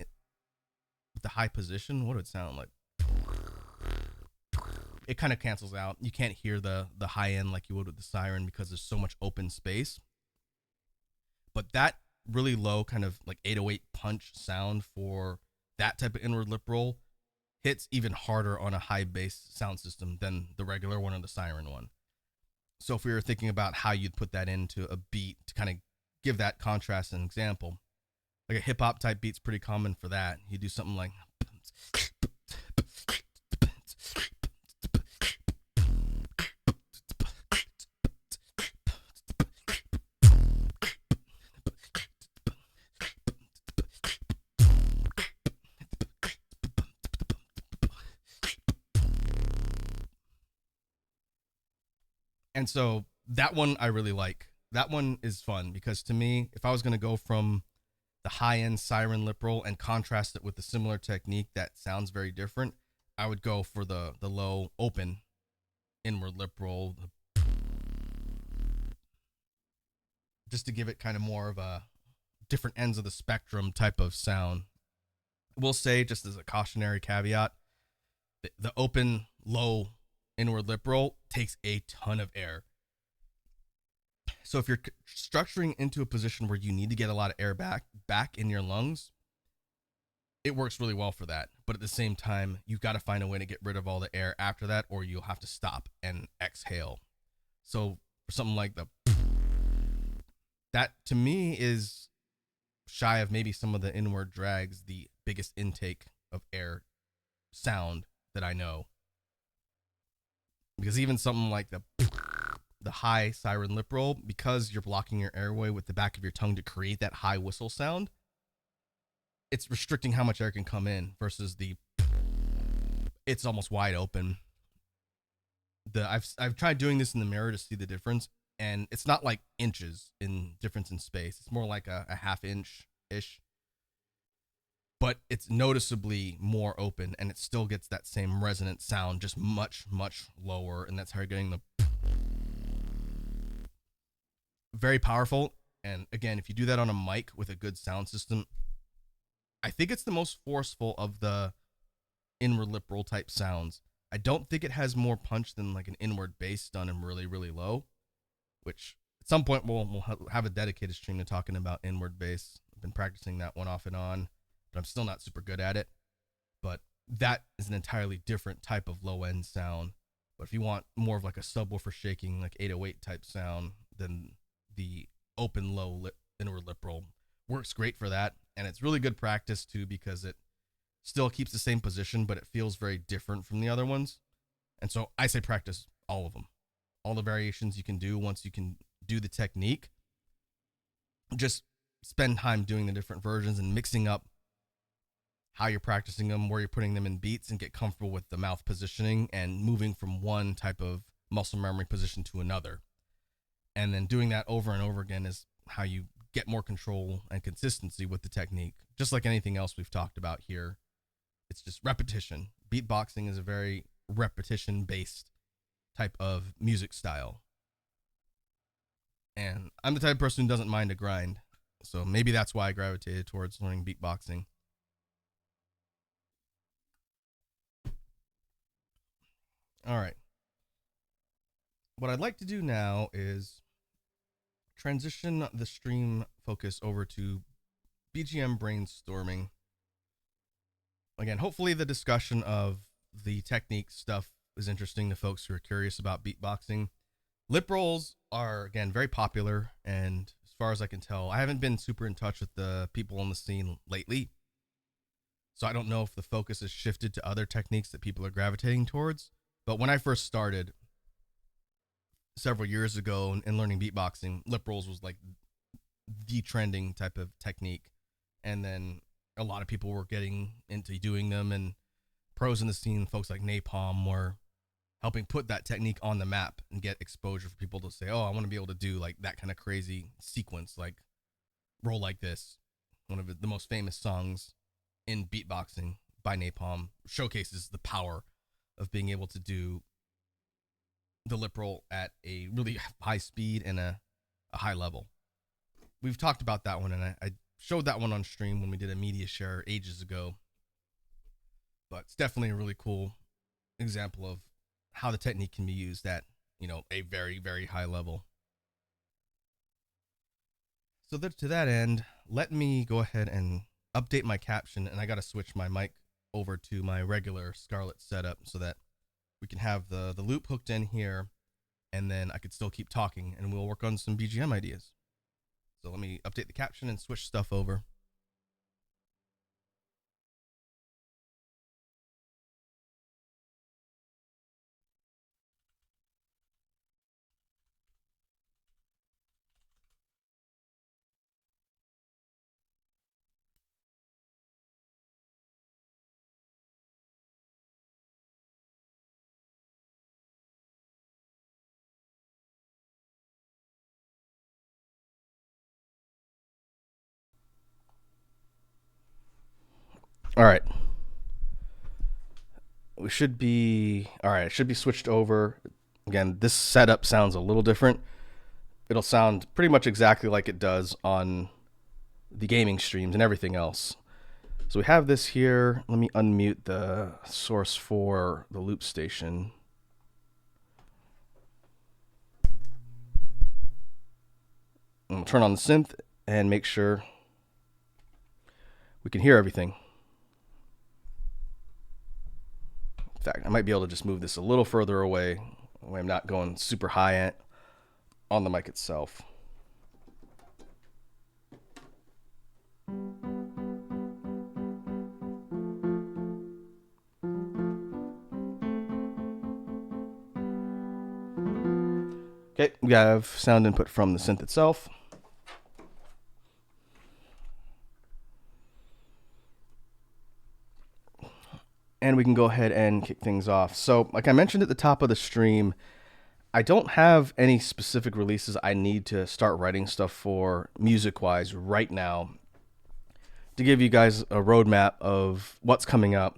[SPEAKER 1] with the high position, what would it sound like? It kind of cancels out. You can't hear the high end like you would with the siren because there's so much open space. But that really low kind of like 808 punch sound for that type of inward lip roll hits even harder on a high bass sound system than the regular one or the siren one. So if we were thinking about how you'd put that into a beat to kind of give that contrast an example, like a hip hop type beat's pretty common for that. You do something like and so that one I really like. That one is fun because to me, if I was going to go from the high-end siren lip roll and contrast it with a similar technique that sounds very different, I would go for the low open inward lip roll, just to give it kind of more of a different ends of the spectrum type of sound. I will say, just as a cautionary caveat, the open low inward lip roll takes a ton of air. So if you're structuring into a position where you need to get a lot of air back in your lungs, it works really well for that. But at the same time, you've got to find a way to get rid of all the air after that, or you'll have to stop and exhale. So for something like that to me is shy of maybe some of the inward drags, the biggest intake of air sound that I know. Because even something like the high siren lip roll, because you're blocking your airway with the back of your tongue to create that high whistle sound, it's restricting how much air can come in versus it's almost wide open. I've tried doing this in the mirror to see the difference, and it's not like inches in difference in space. It's more like a half inch ish, but it's noticeably more open, and it still gets that same resonant sound, just much, much lower, and that's how you're getting the very powerful. And again, if you do that on a mic with a good sound system, I think it's the most forceful of the inward lip roll type sounds. I don't think it has more punch than like an inward bass done in really, really low, which at some point we'll have a dedicated stream to talking about inward bass. I've been practicing that one off and on, but I'm still not super good at it. But that is an entirely different type of low end sound. But if you want more of like a subwoofer shaking, like 808 type sound, then the open low inward lip roll works great for that. And it's really good practice too, because it still keeps the same position, but it feels very different from the other ones. And so I say practice all of them, all the variations you can do. Once you can do the technique, just spend time doing the different versions and mixing up how you're practicing them, where you're putting them in beats, and get comfortable with the mouth positioning and moving from one type of muscle memory position to another. And then doing that over and over again is how you get more control and consistency with the technique. Just like anything else we've talked about here, it's just repetition. Beatboxing is a very repetition-based type of music style. And I'm the type of person who doesn't mind a grind. So maybe that's why I gravitated towards learning beatboxing. All right. What I'd like to do now is transition the stream focus over to BGM brainstorming. Again, hopefully the discussion of the technique stuff is interesting to folks who are curious about beatboxing. Liprolls are, again, very popular, and as far as I can tell, I haven't been super in touch with the people on the scene lately, so I don't know if the focus has shifted to other techniques that people are gravitating towards. But when I first started several years ago in learning beatboxing, Liprolls was like the trending type of technique, and then a lot of people were getting into doing them, and pros in the scene, folks like Napalm, were helping put that technique on the map and get exposure for people to say, oh, I want to be able to do like that kind of crazy sequence, like Roll Like This. One of the most famous songs in beatboxing by Napalm showcases the power of being able to do the lip roll at a really high speed and a high level. We've talked about that one, and I showed that one on stream when we did a media share ages ago. But it's definitely a really cool example of how the technique can be used at, a very, very high level. So to that end, let me go ahead and update my caption, and I got to switch my mic over to my regular Scarlett setup so that we can have the loop hooked in here, and then I could still keep talking, and we'll work on some BGM ideas. So let me update the caption and switch stuff over. All right. We should be, all right, it should be switched over. Again, this setup sounds a little different. It'll sound pretty much exactly like it does on the gaming streams and everything else. So we have this here. Let me unmute the source for the loop station. And we'll turn on the synth and make sure we can hear everything. In fact, I might be able to just move this a little further away when I'm not going super high on the mic itself. Okay, we have sound input from the synth itself. And we can go ahead and kick things off. So, like I mentioned at the top of the stream, I don't have any specific releases I need to start writing stuff for music-wise right now. To give you guys a roadmap of what's coming up,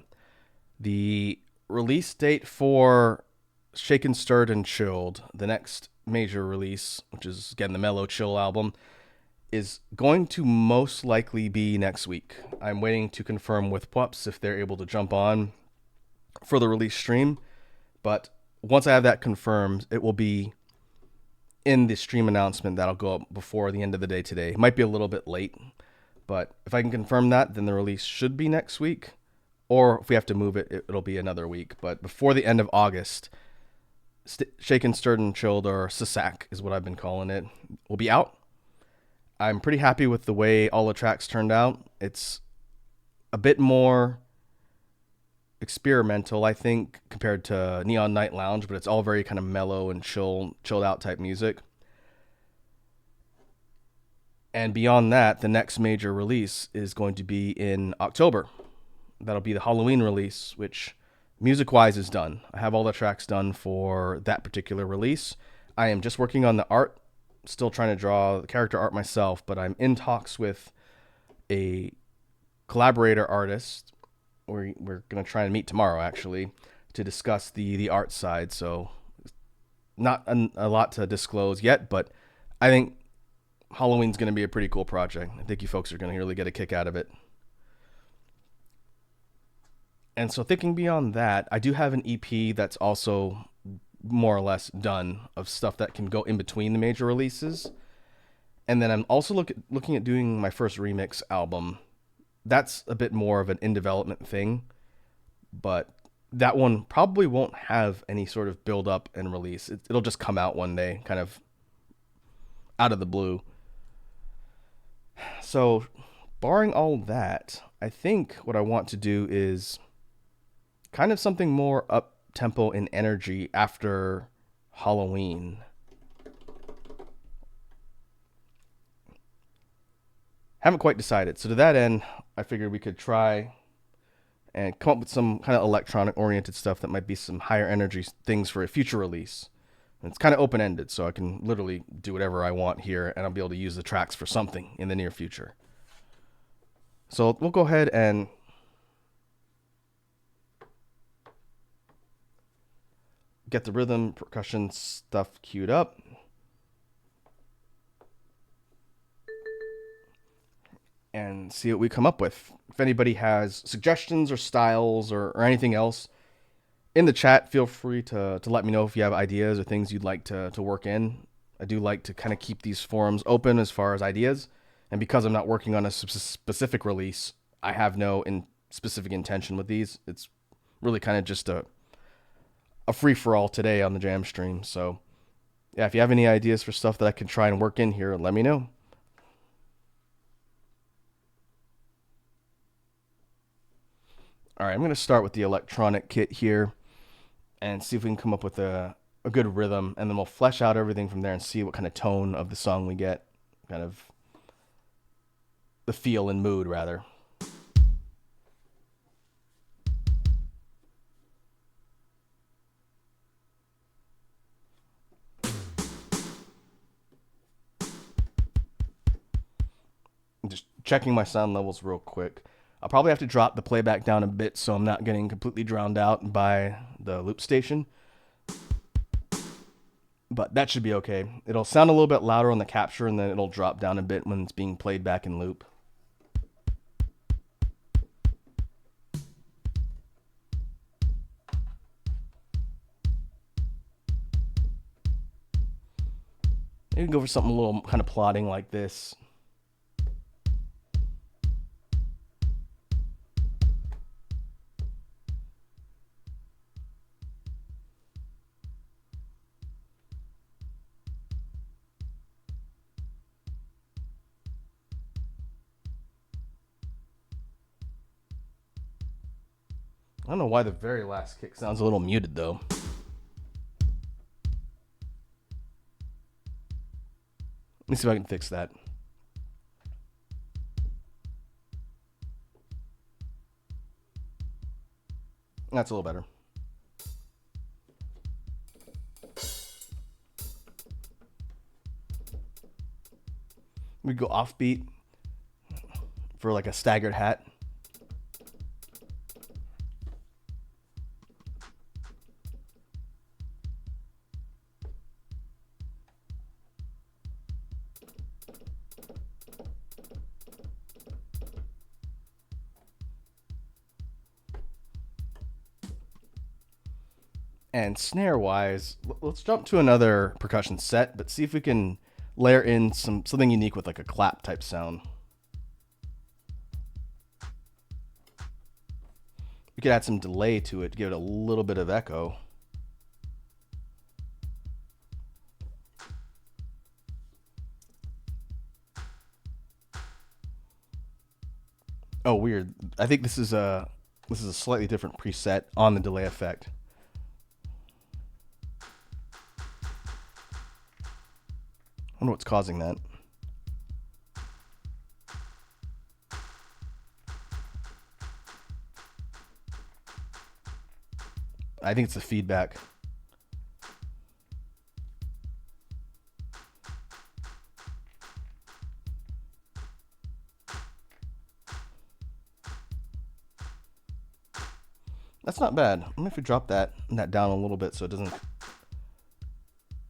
[SPEAKER 1] the release date for Shaken, Stirred, and Chilled, the next major release, which is, again, the Mellow Chill album, is going to most likely be next week. I'm waiting to confirm with Pups if they're able to jump on for the release stream, but once I have that confirmed, it will be in the stream announcement that'll go up before the end of the day today. It might be a little bit late, but if I can confirm that, then the release should be next week, or if we have to move it, it'll be another week. But before the end of August, Shaken, Stirred, and Chilled, or SSAC is what I've been calling it, will be out. I'm pretty happy with the way all the tracks turned out. It's a bit more experimental, I think, compared to Neon Night Lounge, but it's all very kind of mellow and chilled out type music. And beyond that, the next major release is going to be in October. That'll be the Halloween release, which music wise is done. I have all the tracks done for that particular release. I am just working on the art, still trying to draw the character art myself, but I'm in talks with a collaborator artist. We're going to try and meet tomorrow, actually, to discuss the art side. So, not a lot to disclose yet, but I think Halloween's going to be a pretty cool project. I think you folks are going to really get a kick out of it. And so thinking beyond that, I do have an EP that's also more or less done of stuff that can go in between the major releases. And then I'm also looking at doing my first remix album. That's a bit more of an in development thing, but that one probably won't have any sort of build up and release. It'll just come out one day, kind of out of the blue. So, barring all that, I think what I want to do is kind of something more up tempo in energy after Halloween. Haven't quite decided. So to that end, I figured we could try and come up with some kind of electronic oriented stuff that might be some higher energy things for a future release. And it's kind of open ended, so I can literally do whatever I want here, and I'll be able to use the tracks for something in the near future. So we'll go ahead and get the rhythm percussion stuff queued up. And see what we come up with. If anybody has suggestions or styles or anything else in the chat, feel free to let me know if you have ideas or things you'd like to work in. I do like to kind of keep these forums open as far as ideas. And because I'm not working on a specific release, I have no specific intention with these. It's really kind of just a free-for-all today on the jam stream. So yeah, if you have any ideas for stuff that I can try and work in here, let me know. All right, I'm going to start with the electronic kit here and see if we can come up with a good rhythm, and then we'll flesh out everything from there and see what kind of tone of the song we get, kind of the feel and mood, rather. Just checking my sound levels real quick. I'll probably have to drop the playback down a bit so I'm not getting completely drowned out by the loop station. But that should be okay. It'll sound a little bit louder on the capture, and then it'll drop down a bit when it's being played back in loop. You can go for something a little kind of plodding like this. I don't know why the very last kick sounds a little muted, though. Let me see if I can fix that. That's a little better. We go offbeat for like a staggered hat. And snare-wise, let's jump to another percussion set, but see if we can layer in something unique with like a clap type sound. We could add some delay to it to give it a little bit of echo. Oh, weird. I think this is This is a slightly different preset on the delay effect. I wonder what's causing that. I think it's the feedback. That's not bad. I'm gonna have to drop that down a little bit so it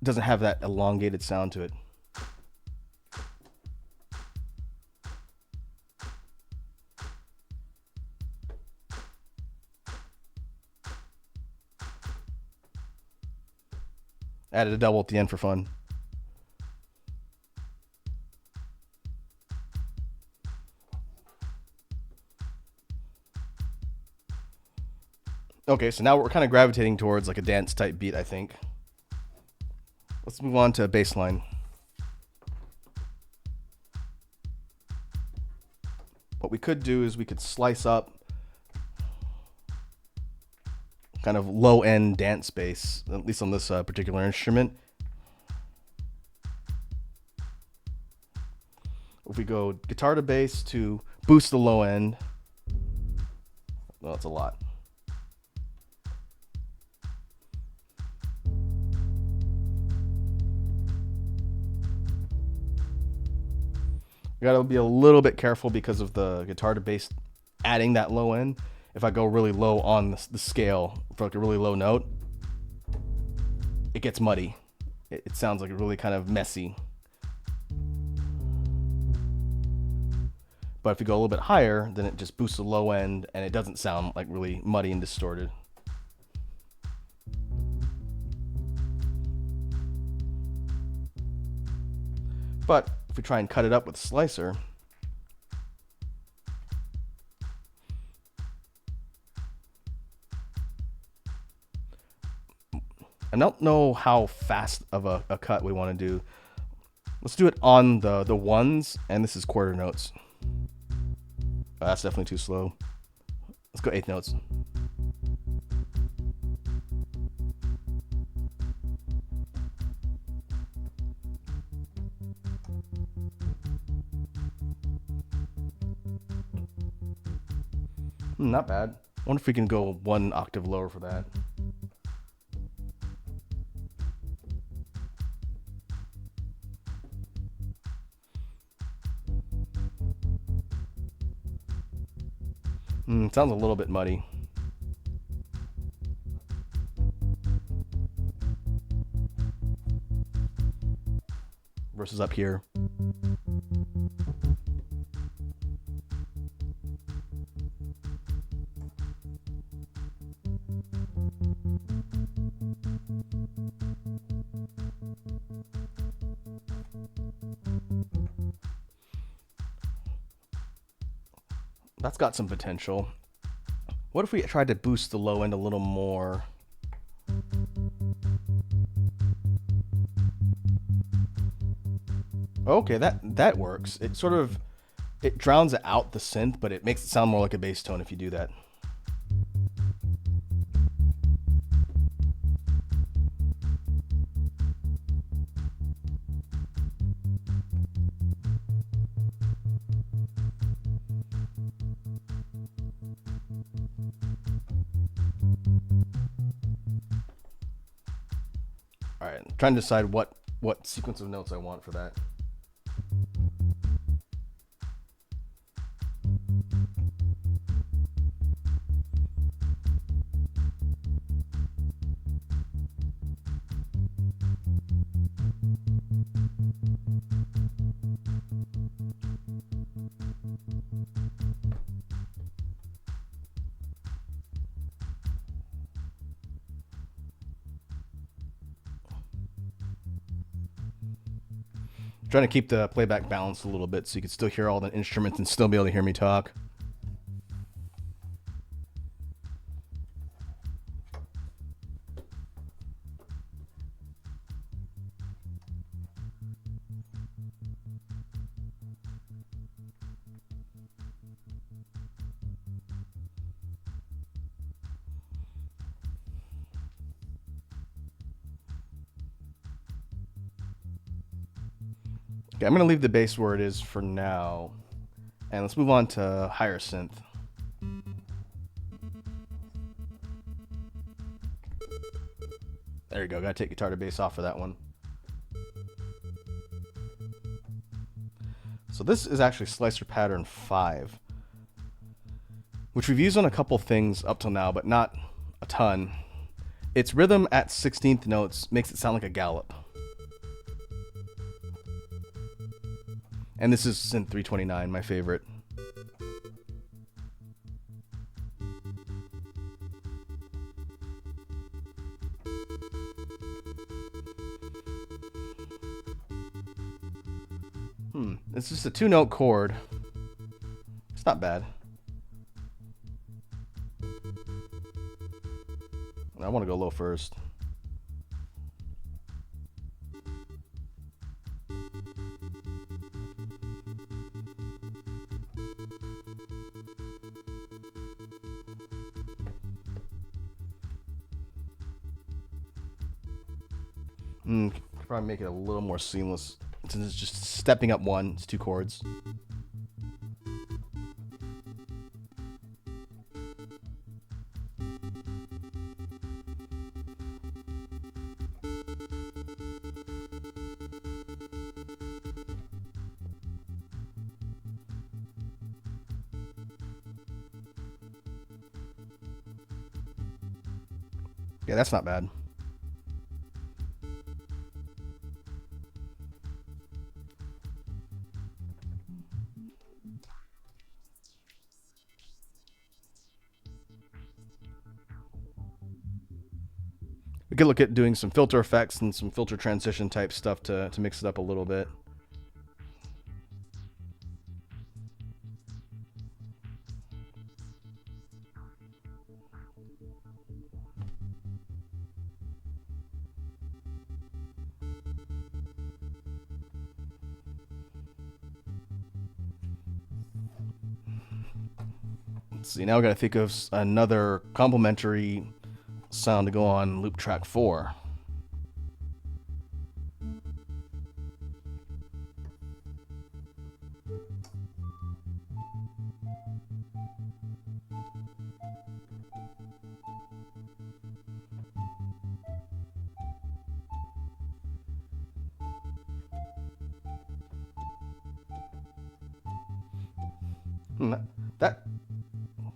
[SPEAKER 1] doesn't have that elongated sound to it. Added a double at the end for fun. Okay, so now we're kind of gravitating towards like a dance type beat, I think. Let's move on to bass line. What we could do is we could slice up kind of low end dance bass, at least on this particular instrument. If we go guitar to bass to boost the low end, well, that's a lot. You gotta be a little bit careful because of the guitar to bass adding that low end. If I go really low on the scale for like a really low note, it gets muddy. It sounds like really kind of messy. But if you go a little bit higher, then it just boosts the low end and it doesn't sound like really muddy and distorted. But if we try and cut it up with a slicer, I don't know how fast of a cut we want to do. Let's do it on the ones, and this is quarter notes. That's definitely too slow. Let's go eighth notes. Not bad. I wonder if we can go one octave lower for that. Sounds a little bit muddy. Versus up here. That's got some potential. What if we tried to boost the low end a little more? Okay, that works. It sort of drowns out the synth, but it makes it sound more like a bass tone if you do that. All right, I'm trying to decide what sequence of notes I want for that. Trying to keep the playback balanced a little bit so you can still hear all the instruments and still be able to hear me talk. Okay, I'm going to leave the bass where it is for now. And let's move on to higher synth. There you go. Got to take guitar to bass off for that one. So this is actually Slicer Pattern 5, which we've used on a couple things up till now, but not a ton. Its rhythm at 16th notes makes it sound like a gallop. And this is Synth 329, my favorite. It's just a 2-note chord. It's not bad. I want to go low first. Could probably make it a little more seamless. Since it's just stepping up one, it's 2 chords. Yeah, that's not bad. We could look at doing some filter effects and some filter transition type stuff to mix it up a little bit. Let's see, now we got to think of another complementary sound to go on loop track 4.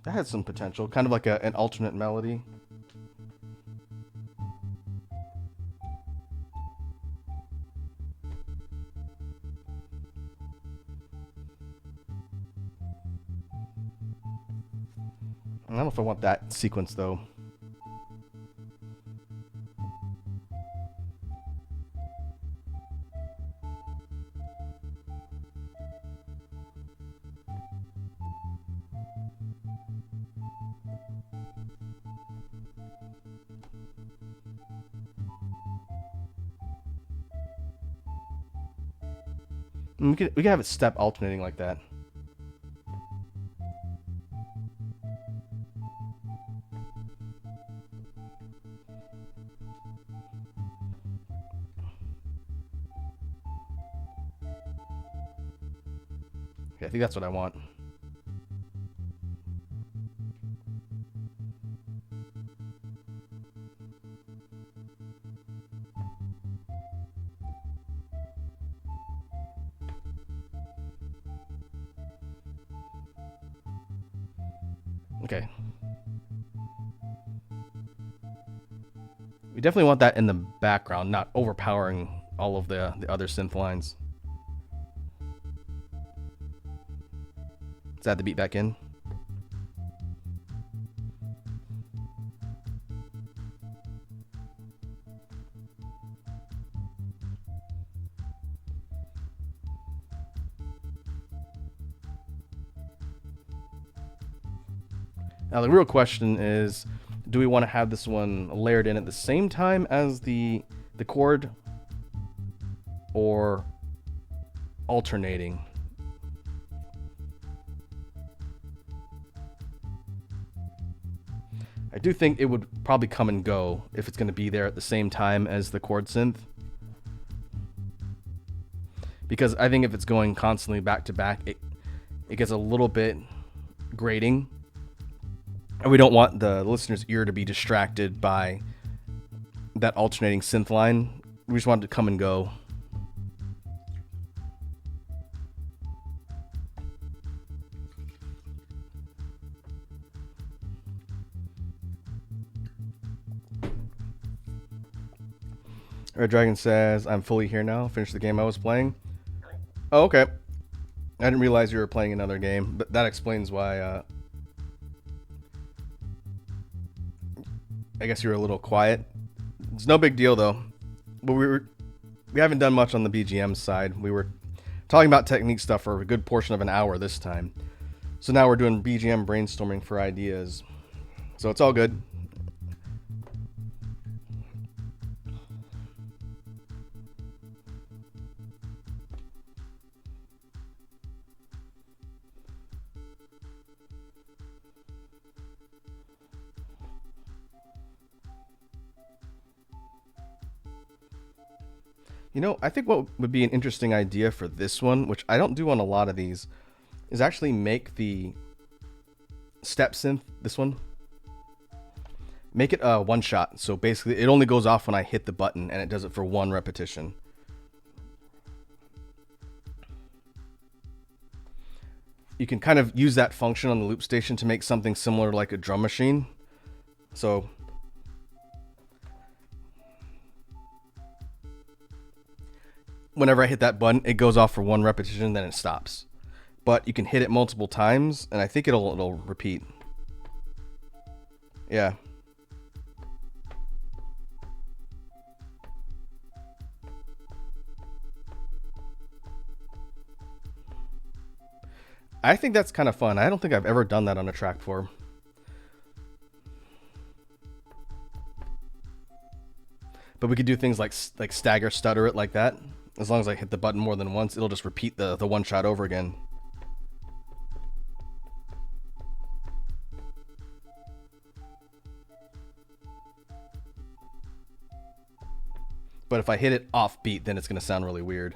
[SPEAKER 1] That has some potential, kind of like an alternate melody. I don't know if I want that sequence though. We could have it step alternating like that. Okay, I think that's what I want. Okay. We definitely want that in the background, not overpowering all of the other synth lines. Let's add the beat back in. Now the real question is, do we want to have this one layered in at the same time as the chord, or alternating? I do think it would probably come and go if it's going to be there at the same time as the chord synth. because I think if it's going constantly back to back, it gets a little bit grating, and we don't want the listener's ear to be distracted by that alternating synth line. We just want it to come and go. Red Dragon says, I'm fully here now. Finished the game I was playing. Oh, okay. I didn't realize you were playing another game, but that explains why I guess you were a little quiet. It's no big deal though. But we haven't done much on the BGM side. We were talking about technique stuff for a good portion of an hour this time. So now we're doing BGM brainstorming for ideas. So it's all good. You know, I think what would be an interesting idea for this one, which I don't do on a lot of these, is actually make the step synth, this one, make it a one shot. So basically it only goes off when I hit the button, and it does it for one repetition. You can kind of use that function on the loop station to make something similar like a drum machine. So whenever I hit that button, it goes off for one repetition, then it stops. But you can hit it multiple times, and I think it'll repeat. Yeah. I think that's kind of fun. I don't think I've ever done that on a track before. But we could do things like stagger stutter it like that. As long as I hit the button more than once, it'll just repeat the one shot over again. But if I hit it off beat, then it's going to sound really weird.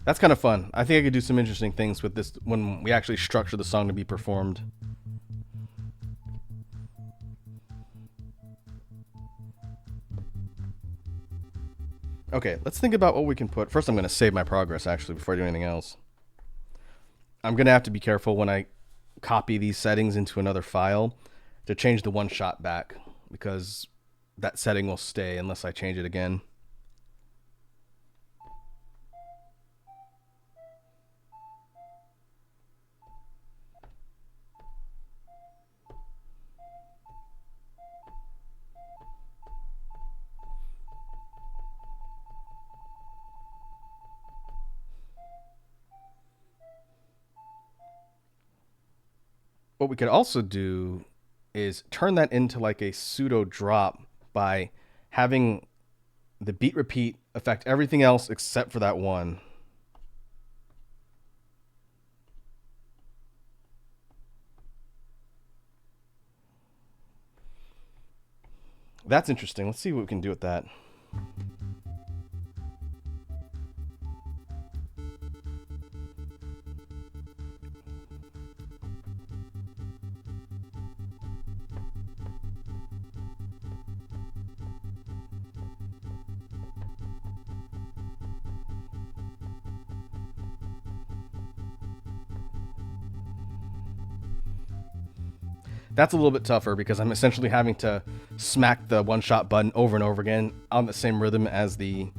[SPEAKER 1] That's kind of fun. I think I could do some interesting things with this when we actually structure the song to be performed. Okay, let's think about what we can put. First, I'm going to save my progress, actually, before I do anything else. I'm going to have to be careful when I copy these settings into another file to change the one shot back, because that setting will stay unless I change it again. What we could also do is turn that into like a pseudo drop by having the beat repeat affect everything else except for that one. That's interesting. Let's see what we can do with that. That's a little bit tougher because I'm essentially having to smack the one-shot button over and over again on the same rhythm as the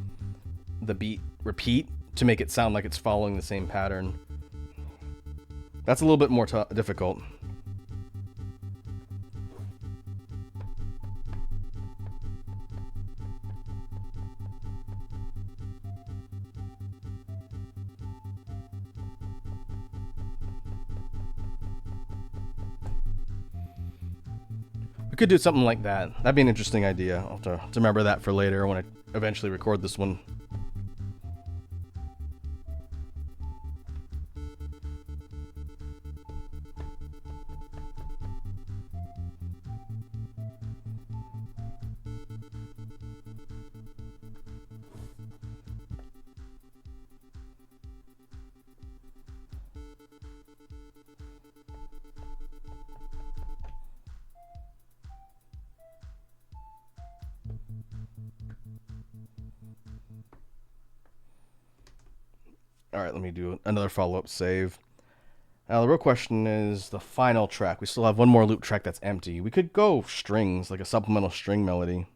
[SPEAKER 1] beat repeat to make it sound like it's following the same pattern. That's a little bit more difficult. could do something like that. That'd be an interesting idea. I'll have to remember that for later when I eventually record this one. All right, let me do another follow-up save. Now, the real question is the final track. We still have one more loop track that's empty. We could go strings, like a supplemental string melody.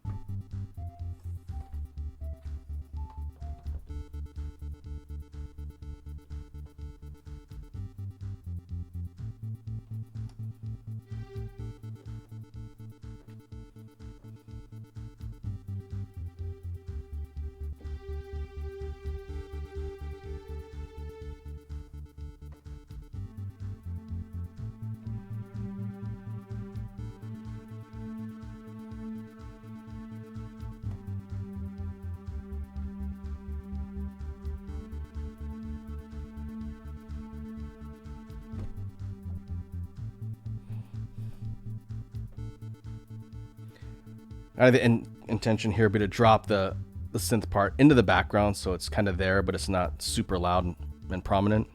[SPEAKER 1] The intention here would be to drop the synth part into the background so it's kind of there, but it's not super loud and prominent.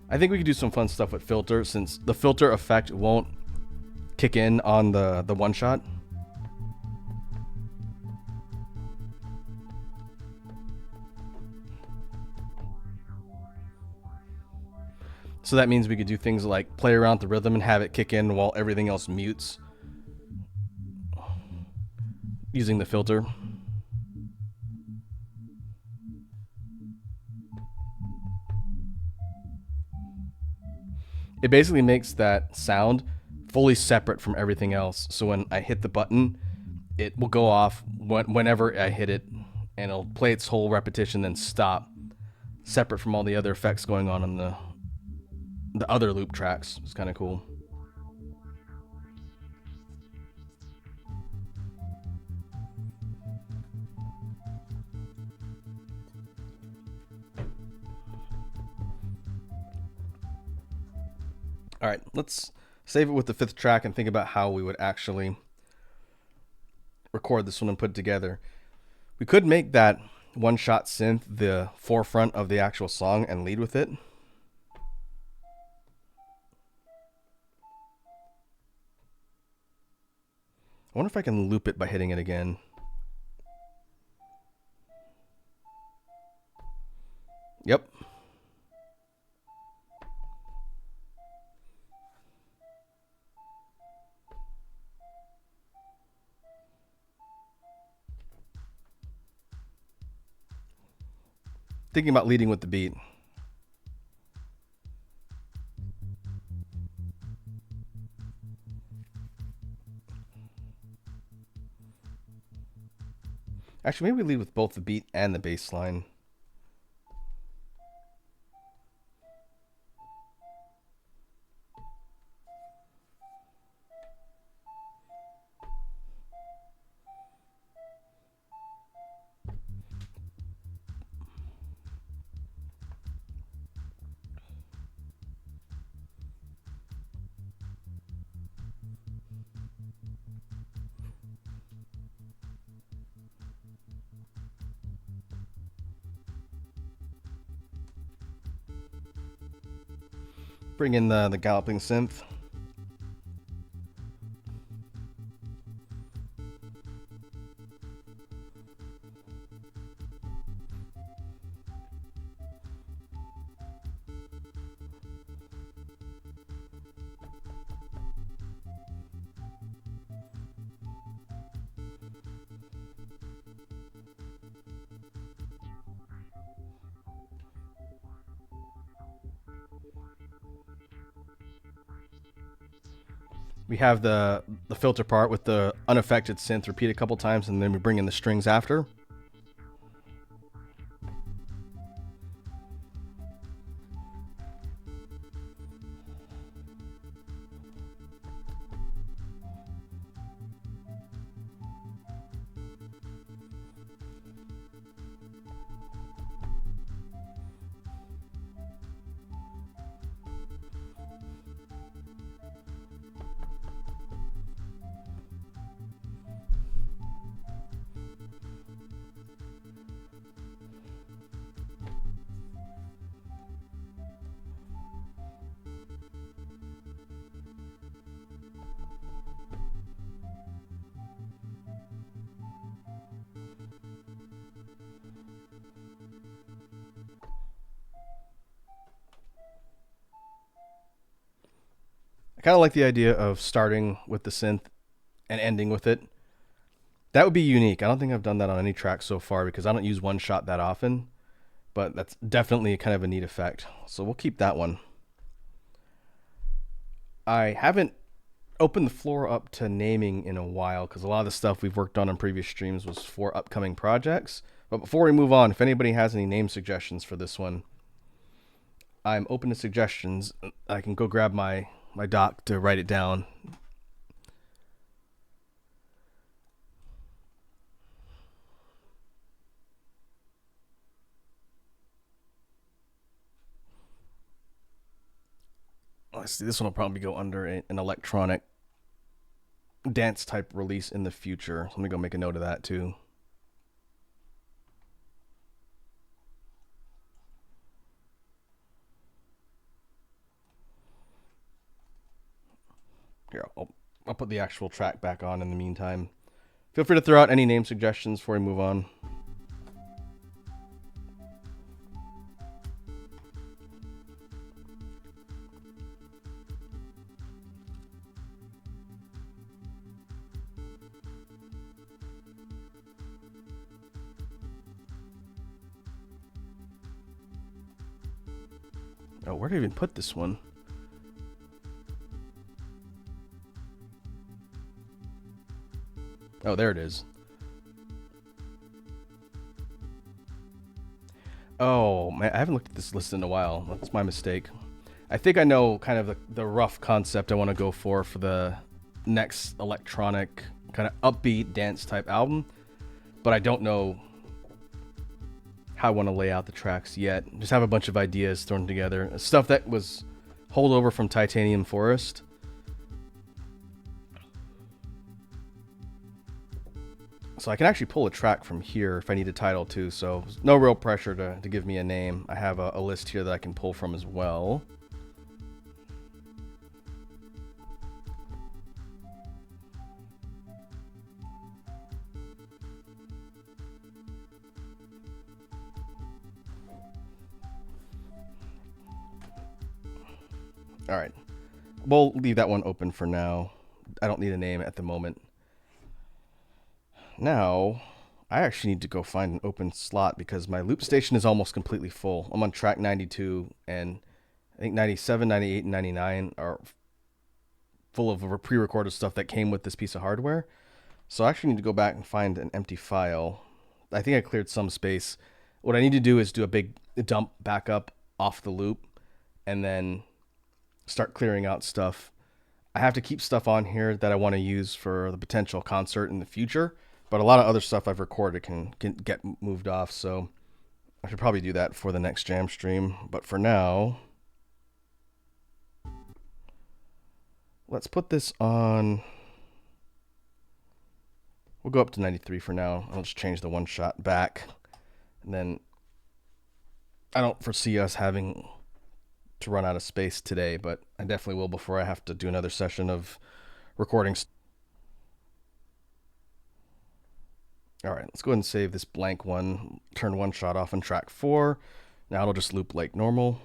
[SPEAKER 1] I think we could do some fun stuff with filter, since the filter effect won't kick in on the one shot. So that means we could do things like play around with the rhythm and have it kick in while everything else mutes using the filter. It basically makes that sound fully separate from everything else. So when I hit the button, it will go off whenever I hit it, and it'll play its whole repetition, then stop, separate from all the other effects going on in the other loop tracks. It's kind of cool. All right, let's save it with the fifth track and think about how we would actually record this one and put it together. We could make that one-shot synth the forefront of the actual song and lead with it. I wonder if I can loop it by hitting it again. Yep. Thinking about leading with the beat. Actually, maybe we lead with both the beat and the bass line. Bring in the galloping synth. We have the filter part with the unaffected synth repeat a couple times, and then we bring in the strings after. I kind of like the idea of starting with the synth and ending with it. That would be unique. I don't think I've done that on any track so far because I don't use one shot that often, but that's definitely kind of a neat effect. So we'll keep that one. I haven't opened the floor up to naming in a while because a lot of the stuff we've worked on in previous streams was for upcoming projects. But before we move on, if anybody has any name suggestions for this one, I'm open to suggestions. I can go grab my doc to write it down. Let's see, this one will probably go under an electronic dance type release in the future. Let me go make a note of that too. Here, I'll put the actual track back on in the meantime. Feel free to throw out any name suggestions before we move on. Oh, where did I even put this one? Oh, there it is. Oh, man, I haven't looked at this list in a while. That's my mistake. I think I know kind of the rough concept I want to go for the next electronic kind of upbeat dance type album, but I don't know how I want to lay out the tracks yet. Just have a bunch of ideas thrown together. Stuff that was holdover from Titanium Forest. So I can actually pull a track from here if I need a title too, so no real pressure to give me a name. I have a list here that I can pull from as well. All right, we'll leave that one open for now. I don't need a name at the moment. Now, I actually need to go find an open slot because my loop station is almost completely full. I'm on track 92, and I think 97, 98, and 99 are full of pre-recorded stuff that came with this piece of hardware. So I actually need to go back and find an empty file. I think I cleared some space. What I need to do is do a big dump backup off the loop and then start clearing out stuff. I have to keep stuff on here that I want to use for the potential concert in the future, but a lot of other stuff I've recorded can get moved off, so I should probably do that for the next jam stream. But for now, let's put this on. We'll go up to 93 for now. I'll just change the one shot back. And then I don't foresee us having to run out of space today, but I definitely will before I have to do another session of recording. All right, let's go ahead and save this blank one. Turn one shot off on track 4. Now it'll just loop like normal.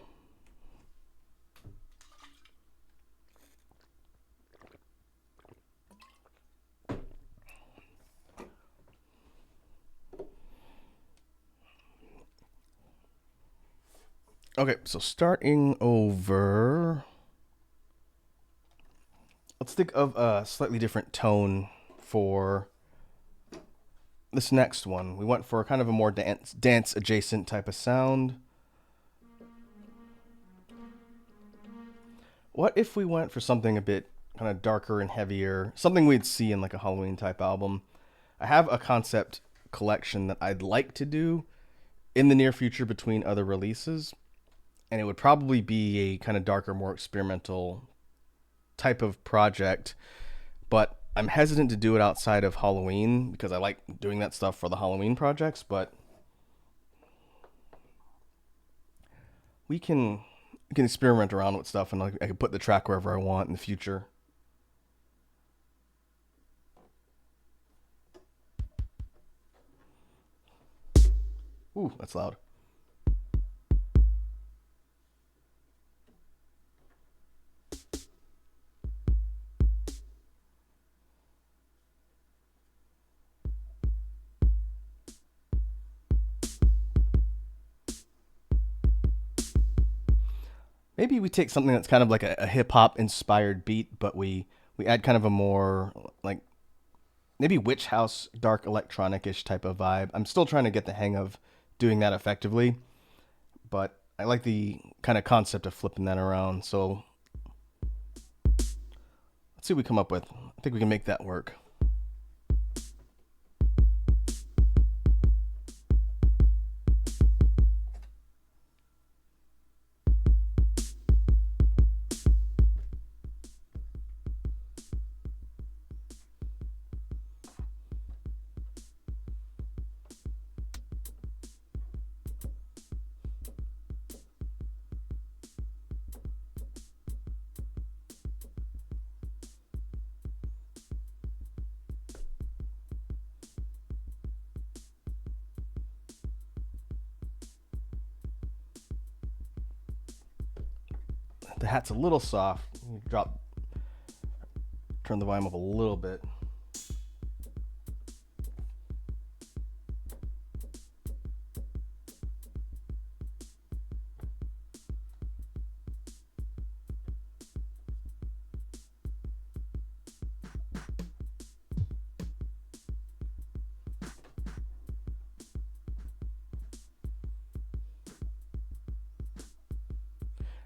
[SPEAKER 1] Okay, so starting over, Let's think of a slightly different tone for this next one. We went for kind of a more dance adjacent type of sound. What if we went for something a bit kind of darker and heavier, something we'd see in like a Halloween type album? I have a concept collection that I'd like to do in the near future between other releases, and it would probably be a kind of darker, more experimental type of project, but I'm hesitant to do it outside of Halloween because I like doing that stuff for the Halloween projects, but we can experiment around with stuff, and I can put the track wherever I want in the future. Ooh, that's loud. Maybe we take something that's kind of like a hip hop inspired beat, but we add kind of a more like maybe witch house, dark electronic ish type of vibe. I'm still trying to get the hang of doing that effectively, but I like the kind of concept of flipping that around. So let's see what we come up with. I think we can make that work. The hat's a little soft. Turn the volume up a little bit.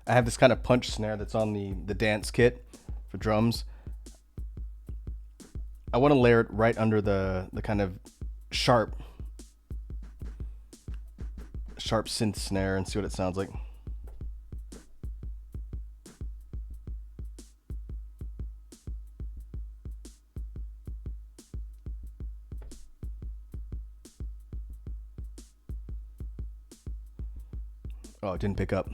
[SPEAKER 1] I have this kind of punch snare that's on the dance kit for drums. I want to layer it right under the kind of sharp synth snare and see what it sounds like. Oh, it didn't pick up.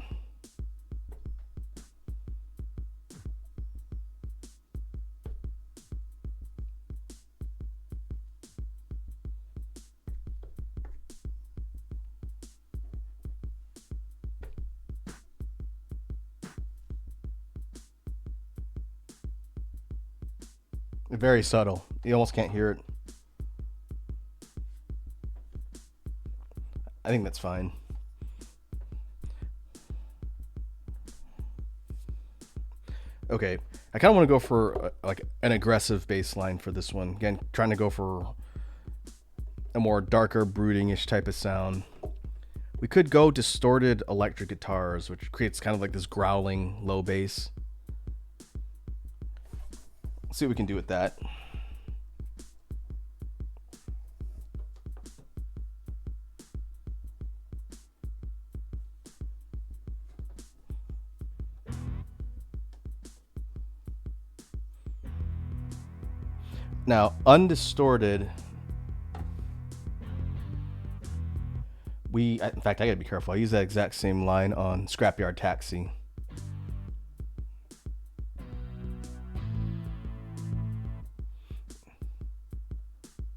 [SPEAKER 1] Very subtle. You almost can't hear it. I think that's fine. Okay, I kind of want to go for like an aggressive bass line for this one. Again, trying to go for a more darker, brooding-ish type of sound. We could go distorted electric guitars, which creates kind of like this growling low bass. Let's see what we can do with that. Now, undistorted, in fact, I gotta be careful. I use that exact same line on Scrapyard Taxi.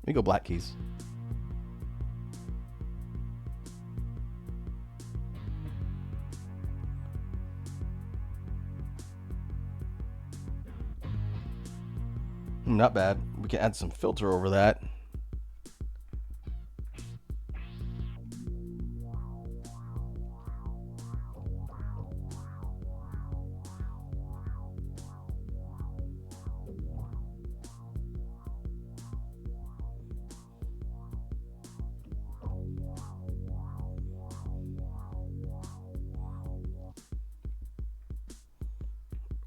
[SPEAKER 1] Let me go Black Keys. Not bad. We can add some filter over that.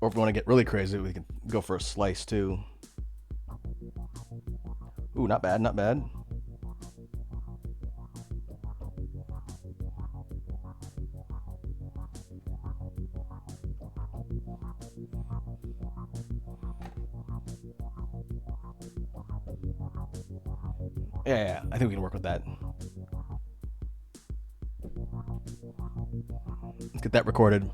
[SPEAKER 1] Or if we want to get really crazy, we can go for a slice too. Ooh, not bad, not bad. Yeah, I think we can work with that. Let's get that recorded.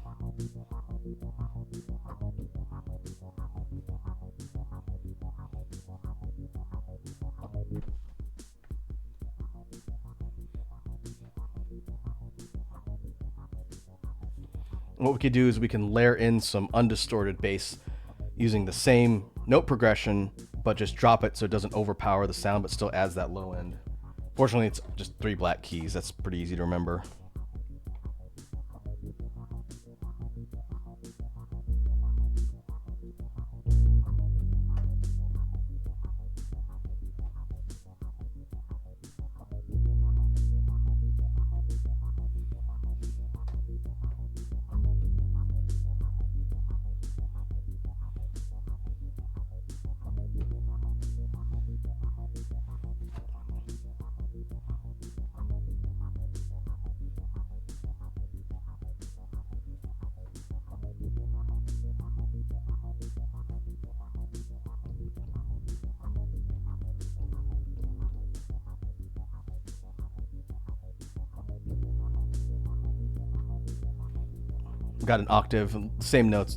[SPEAKER 1] What we could do is we can layer in some undistorted bass using the same note progression, but just drop it so it doesn't overpower the sound, but still adds that low end. Fortunately, it's just 3 black keys. That's pretty easy to remember. Got an octave, same notes.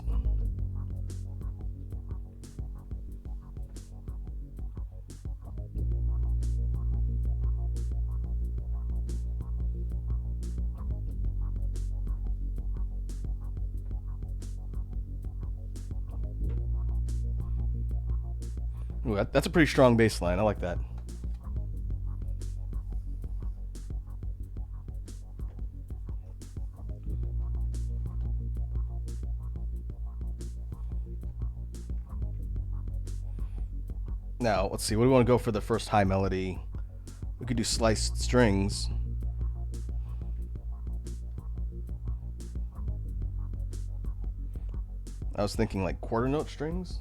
[SPEAKER 1] Ooh, that's a pretty strong bass line. I like that. Now, let's see. What do we want to go for the first high melody? We could do sliced strings. I was thinking like quarter note strings.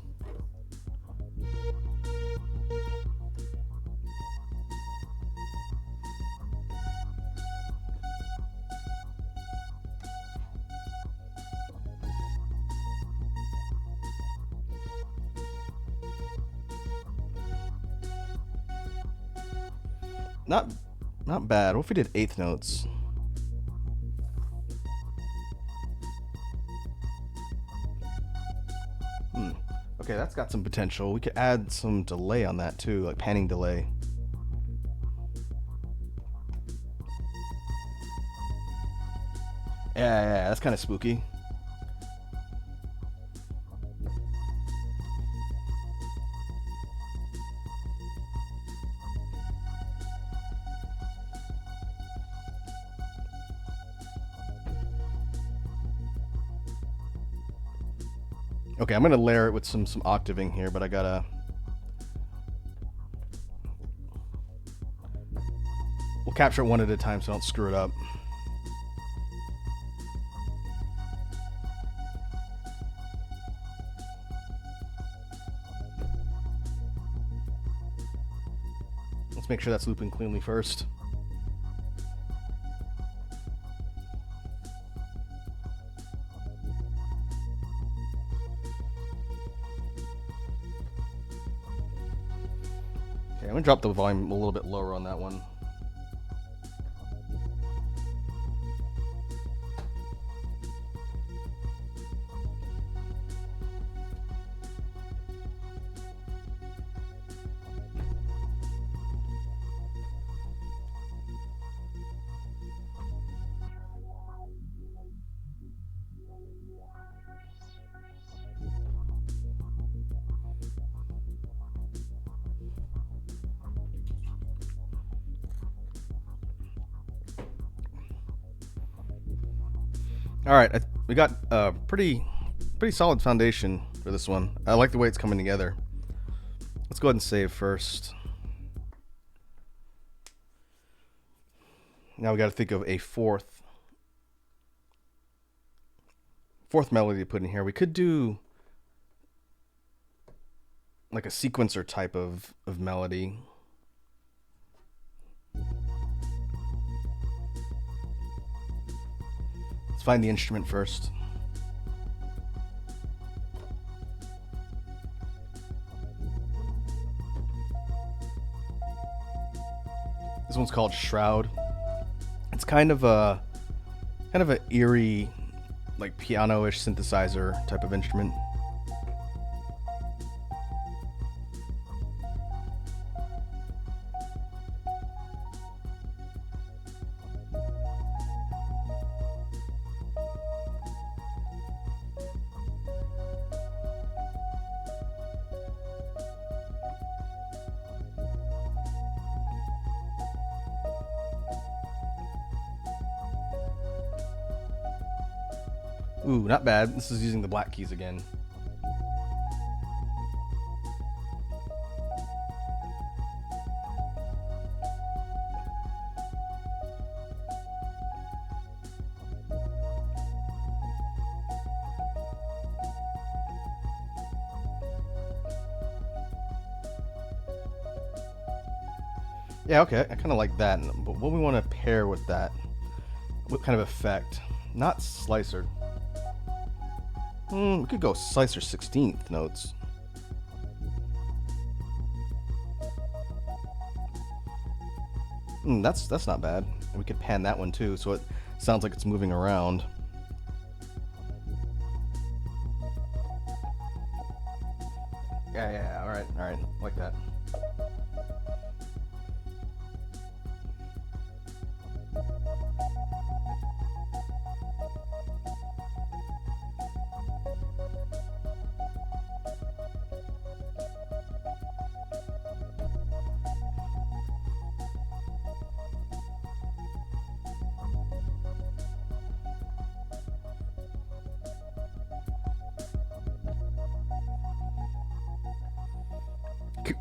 [SPEAKER 1] Not bad. What if we did eighth notes? Okay, that's got some potential. We could add some delay on that too, like panning delay. Yeah, that's kind of spooky. Okay, I'm gonna layer it with some octaving here, but I gotta. We'll capture it one at a time so I don't screw it up. Let's make sure that's looping cleanly first. Okay, I'm gonna drop the volume a little bit lower on that one. All right, we got a pretty solid foundation for this one. I like the way it's coming together. Let's go ahead and save first. Now we got to think of a fourth melody to put in here. We could do like a sequencer type of melody. Let's find the instrument first. This one's called Shroud. It's kind of a eerie, like piano-ish synthesizer type of instrument. Ooh, not bad. This is using the black keys again. Yeah, okay, I kind of like that. But what we want to pair with that? What kind of effect? Not slicer. We could go slicer 16th notes. That's not bad. We could pan that one too, so it sounds like it's moving around. Yeah, all right, like that.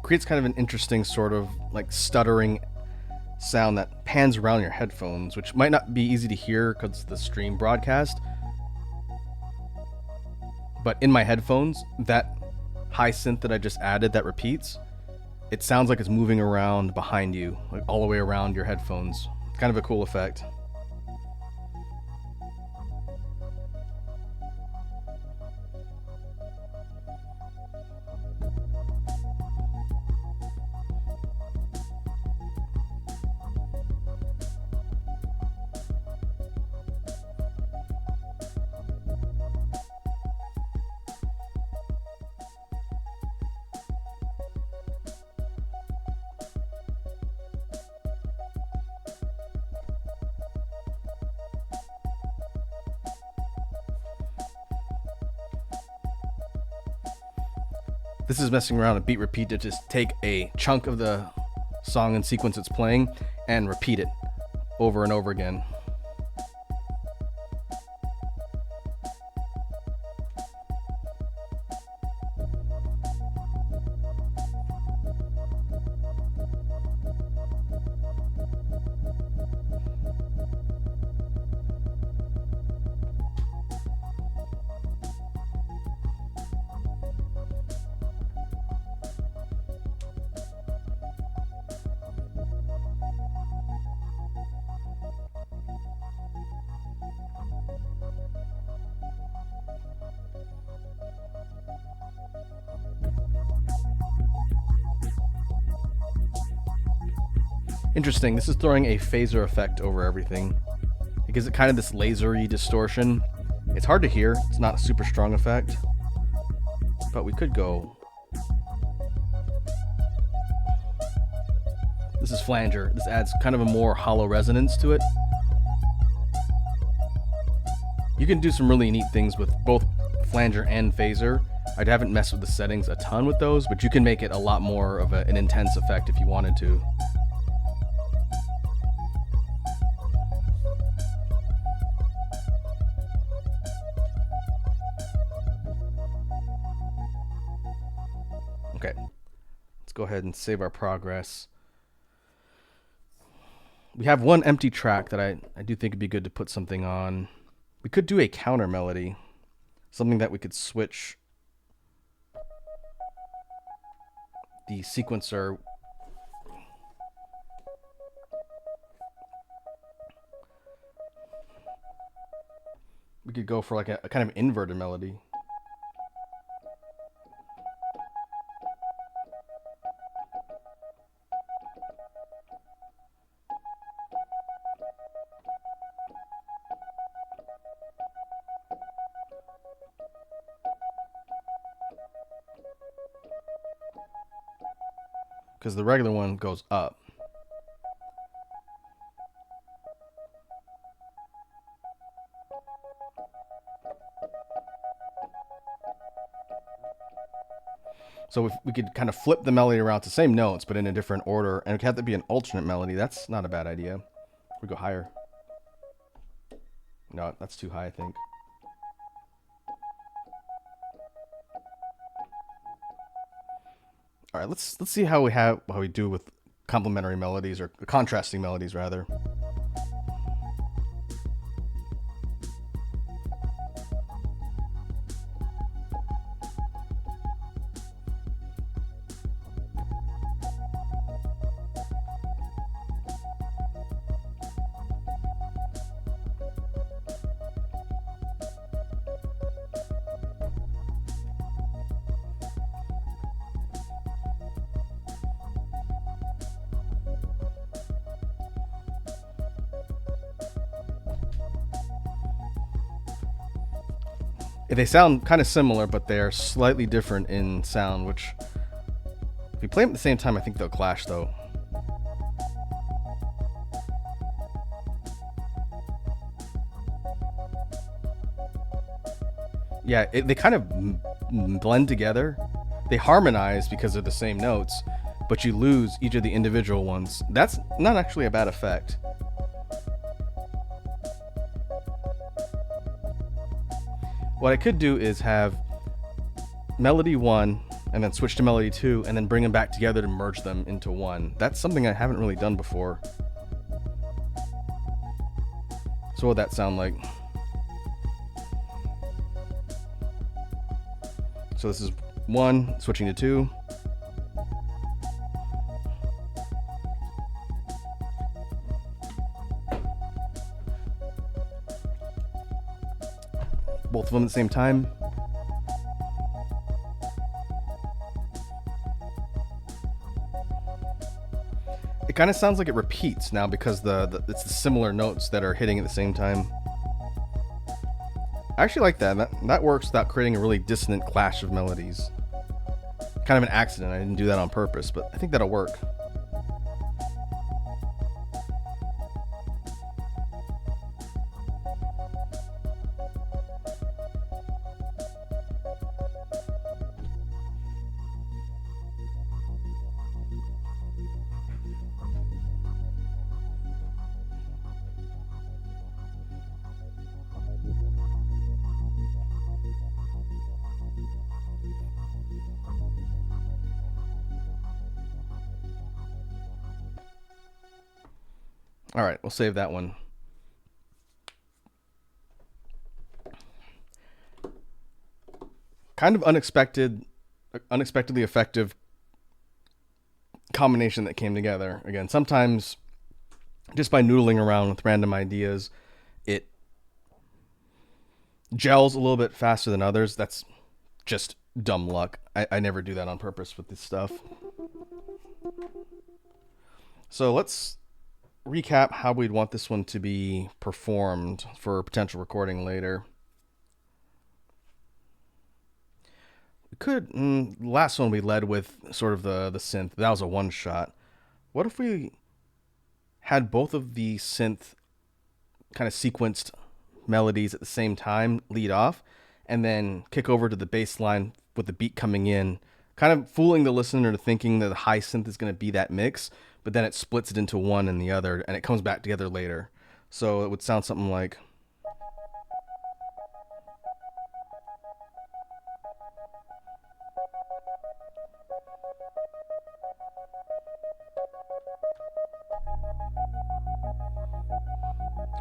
[SPEAKER 1] Creates kind of an interesting sort of like stuttering sound that pans around your headphones, which might not be easy to hear because the stream broadcast. But in my headphones, that high synth that I just added that repeats, it sounds like it's moving around behind you, like all the way around your headphones. Kind of a cool effect. This is messing around a beat repeat to just take a chunk of the song and sequence it's playing and repeat it over and over again. Interesting, this is throwing a phaser effect over everything. It gives it kind of this lasery distortion. It's hard to hear, it's not a super strong effect. But we could go... This is flanger. This adds kind of a more hollow resonance to it. You can do some really neat things with both flanger and phaser. I haven't messed with the settings a ton with those, but you can make it a lot more of an intense effect if you wanted to. Okay, let's go ahead and save our progress. We have one empty track that I do think it'd be good to put something on. We could do a counter melody, something that we could switch. the sequencer. We could go for like a kind of inverted melody. Because the regular one goes up. So if we could kind of flip the melody around to the same notes, but in a different order, and it could have to be an alternate melody. That's not a bad idea. We go higher. No, that's too high, I think. All right, let's see how we do with complementary melodies, or contrasting melodies rather. They sound kind of similar, but they are slightly different in sound, which if you play them at the same time, I think they'll clash though. Yeah, they kind of blend together. They harmonize because they're the same notes, but you lose each of the individual ones. That's not actually a bad effect. What I could do is have melody 1 and then switch to melody 2 and then bring them back together to merge them into one. That's something I haven't really done before. So what would that sound like? So this is 1, switching to 2. Both of them at the same time. It kind of sounds like it repeats now because it's the similar notes that are hitting at the same time. I actually like that. That works without creating a really dissonant clash of melodies. Kind of an accident. I didn't do that on purpose, but I think that'll work. All right, we'll save that one. Kind of unexpectedly effective combination that came together. Again, sometimes just by noodling around with random ideas, it gels a little bit faster than others. That's just dumb luck. I never do that on purpose with this stuff. So let's recap how we'd want this one to be performed for potential recording later. We could, last one we led with sort of the synth. That was a one shot. What if we had both of the synth kind of sequenced melodies at the same time, lead off, and then kick over to the bass line with the beat coming in, kind of fooling the listener to thinking that the high synth is going to be that mix, but then it splits it into one and the other, and it comes back together later. So it would sound something like...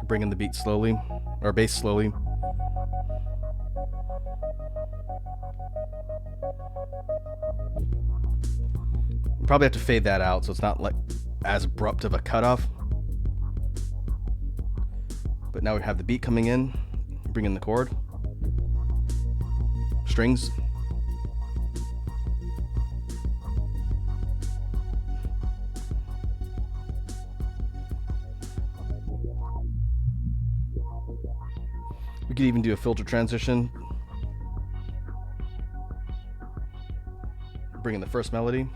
[SPEAKER 1] Bring in the beat slowly, or bass slowly. probably have to fade that out so it's not like as abrupt of a cutoff. But now we have the beat coming in, bring in the chord, strings. We could even do a filter transition. Bring in the first melody.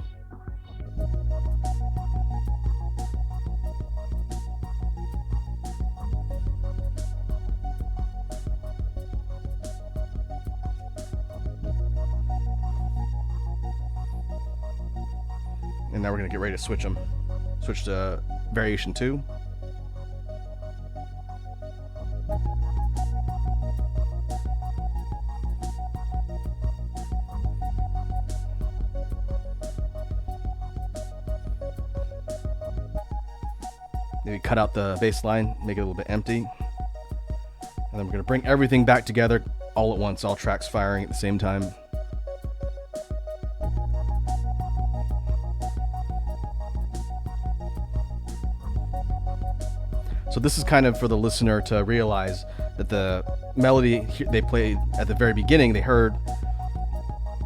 [SPEAKER 1] And now we're going to get ready to switch them. Switch to variation 2. Maybe cut out the bass line, make it a little bit empty. And then we're going to bring everything back together all at once, all tracks firing at the same time. So this is kind of for the listener to realize that the melody they played at the very beginning, they heard,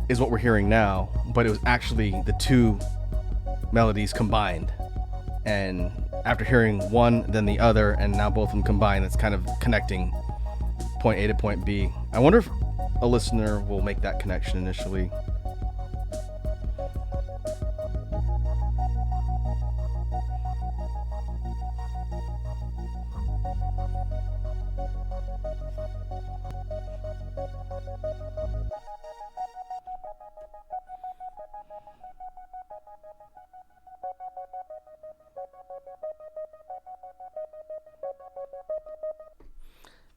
[SPEAKER 1] is what we're hearing now, but it was actually the two melodies combined. And after hearing one, then the other, and now both of them combined, it's kind of connecting point A to point B. I wonder if a listener will make that connection initially.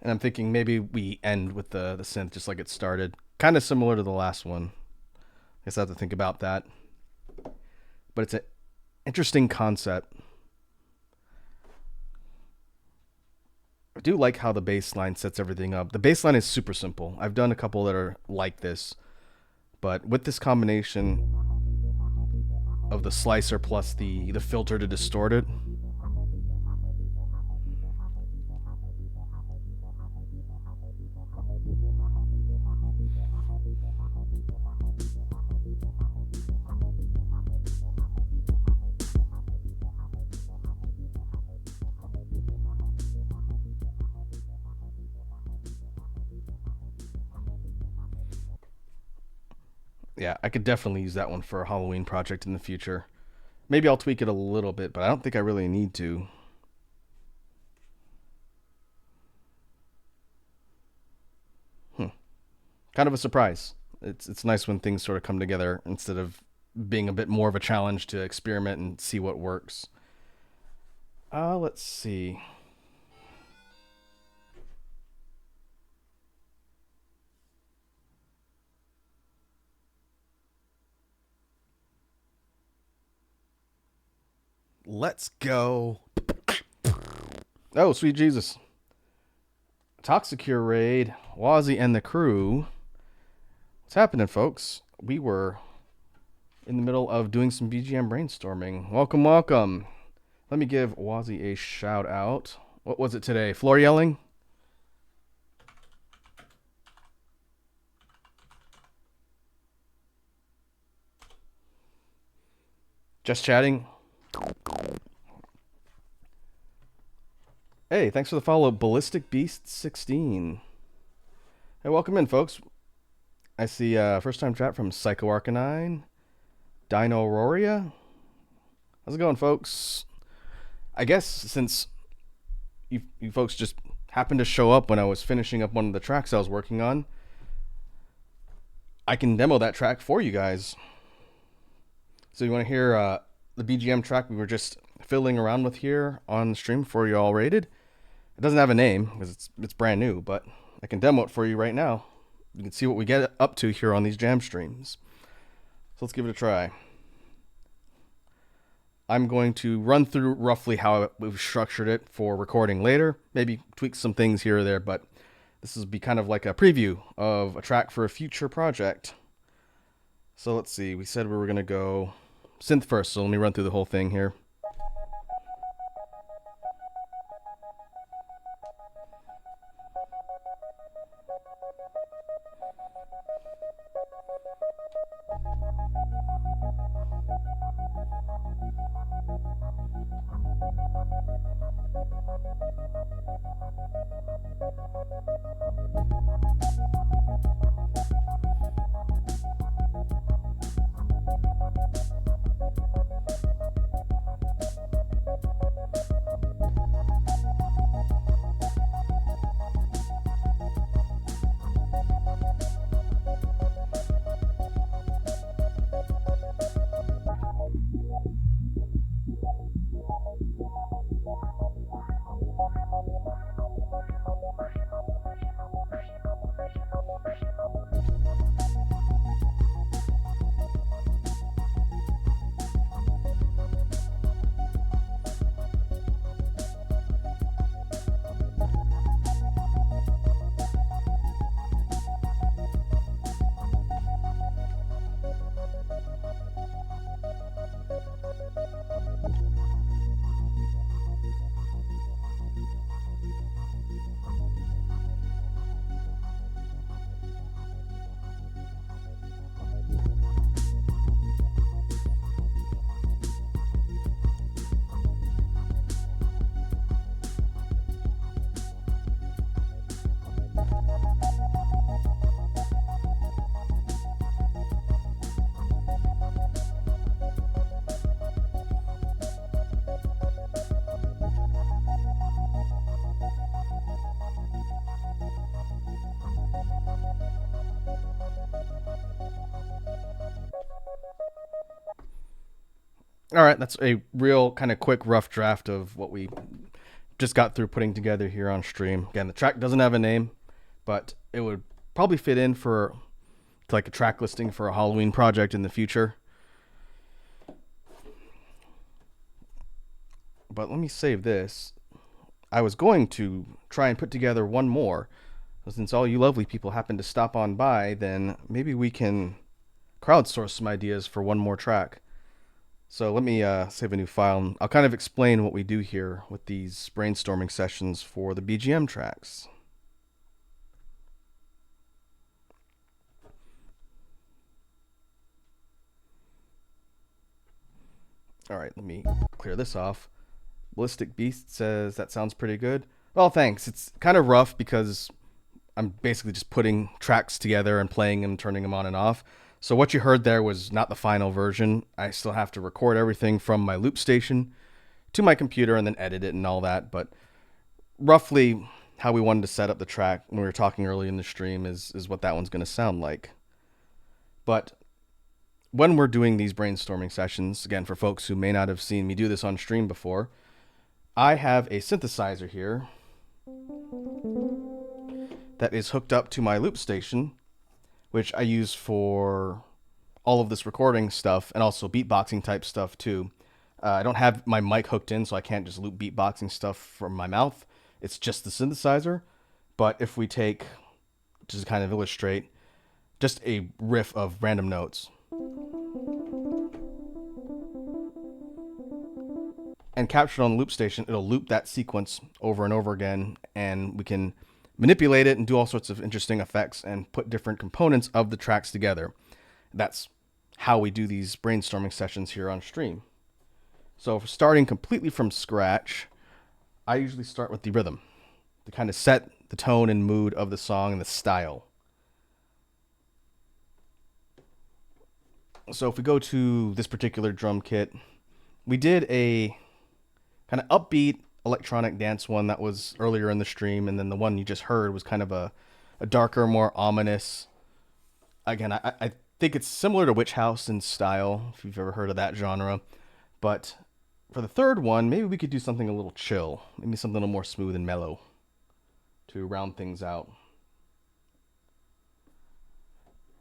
[SPEAKER 1] And I'm thinking maybe we end with the synth just like it started. Kind of similar to the last one. I guess I have to think about that. But it's an interesting concept. I do like how the bass line sets everything up. The bass line is super simple. I've done a couple that are like this. But with this combination of the slicer plus the filter to distort it, yeah, I could definitely use that one for a Halloween project in the future. Maybe I'll tweak it a little bit, but I don't think I really need to. Kind of a surprise. It's nice when things sort of come together instead of being a bit more of a challenge to experiment and see what works. Let's see. Let's go. Oh, sweet Jesus. Toxicure raid, Wazzy and the crew. What's happening, folks? We were in the middle of doing some BGM brainstorming. Welcome, welcome. Let me give Wazzy a shout out. What was it today? Floor yelling? Just chatting? Hey, thanks for the follow, Ballistic Beast 16. Hey, welcome in, folks. I see first time chat from Psycho Arcanine, Dino Auroria. How's it going, folks? I guess since you folks just happened to show up when I was finishing up one of the tracks I was working on, I can demo that track for you guys. So you want to hear the BGM track we were just fiddling around with here on the stream before you all rated? It doesn't have a name because it's brand new, but I can demo it for you right now. You can see what we get up to here on these jam streams. So let's give it a try. I'm going to run through roughly how we've structured it for recording later. Maybe tweak some things here or there, but this will be kind of like a preview of a track for a future project. So let's see. We said we were going to go synth first, so let me run through the whole thing here. All right, that's a real kind of quick, rough draft of what we just got through putting together here on stream. Again, the track doesn't have a name, but it would probably fit in for like a track listing for a Halloween project in the future. But let me save this. I was going to try and put together one more. Since all you lovely people happen to stop on by, then maybe we can crowdsource some ideas for one more track. So let me save a new file. I'll kind of explain what we do here with these brainstorming sessions for the BGM tracks. All right, let me clear this off. Ballistic Beast says, that sounds pretty good. Well, thanks. It's kind of rough because I'm basically just putting tracks together and playing them, turning them on and off. So what you heard there was not the final version. I still have to record everything from my loop station to my computer and then edit it and all that. But roughly how we wanted to set up the track when we were talking early in the stream is what that one's going to sound like. But when we're doing these brainstorming sessions, again, for folks who may not have seen me do this on stream before, I have a synthesizer here that is hooked up to my loop station, which I use for all of this recording stuff and also beatboxing type stuff too. I don't have my mic hooked in, so I can't just loop beatboxing stuff from my mouth. It's just the synthesizer. But if we take, just to kind of illustrate, just a riff of random notes, and captured on the loop station, it'll loop that sequence over and over again, and we can manipulate it and do all sorts of interesting effects and put different components of the tracks together. That's how we do these brainstorming sessions here on stream. So if we're starting completely from scratch, I usually start with the rhythm to kind of set the tone and mood of the song and the style. So if we go to this particular drum kit, we did a kind of upbeat electronic dance one that was earlier in the stream, and then the one you just heard was kind of a darker, more ominous. Again, I think it's similar to Witch House in style, if you've ever heard of that genre. But for the third one, maybe we could do something a little chill, maybe something a little more smooth and mellow to round things out.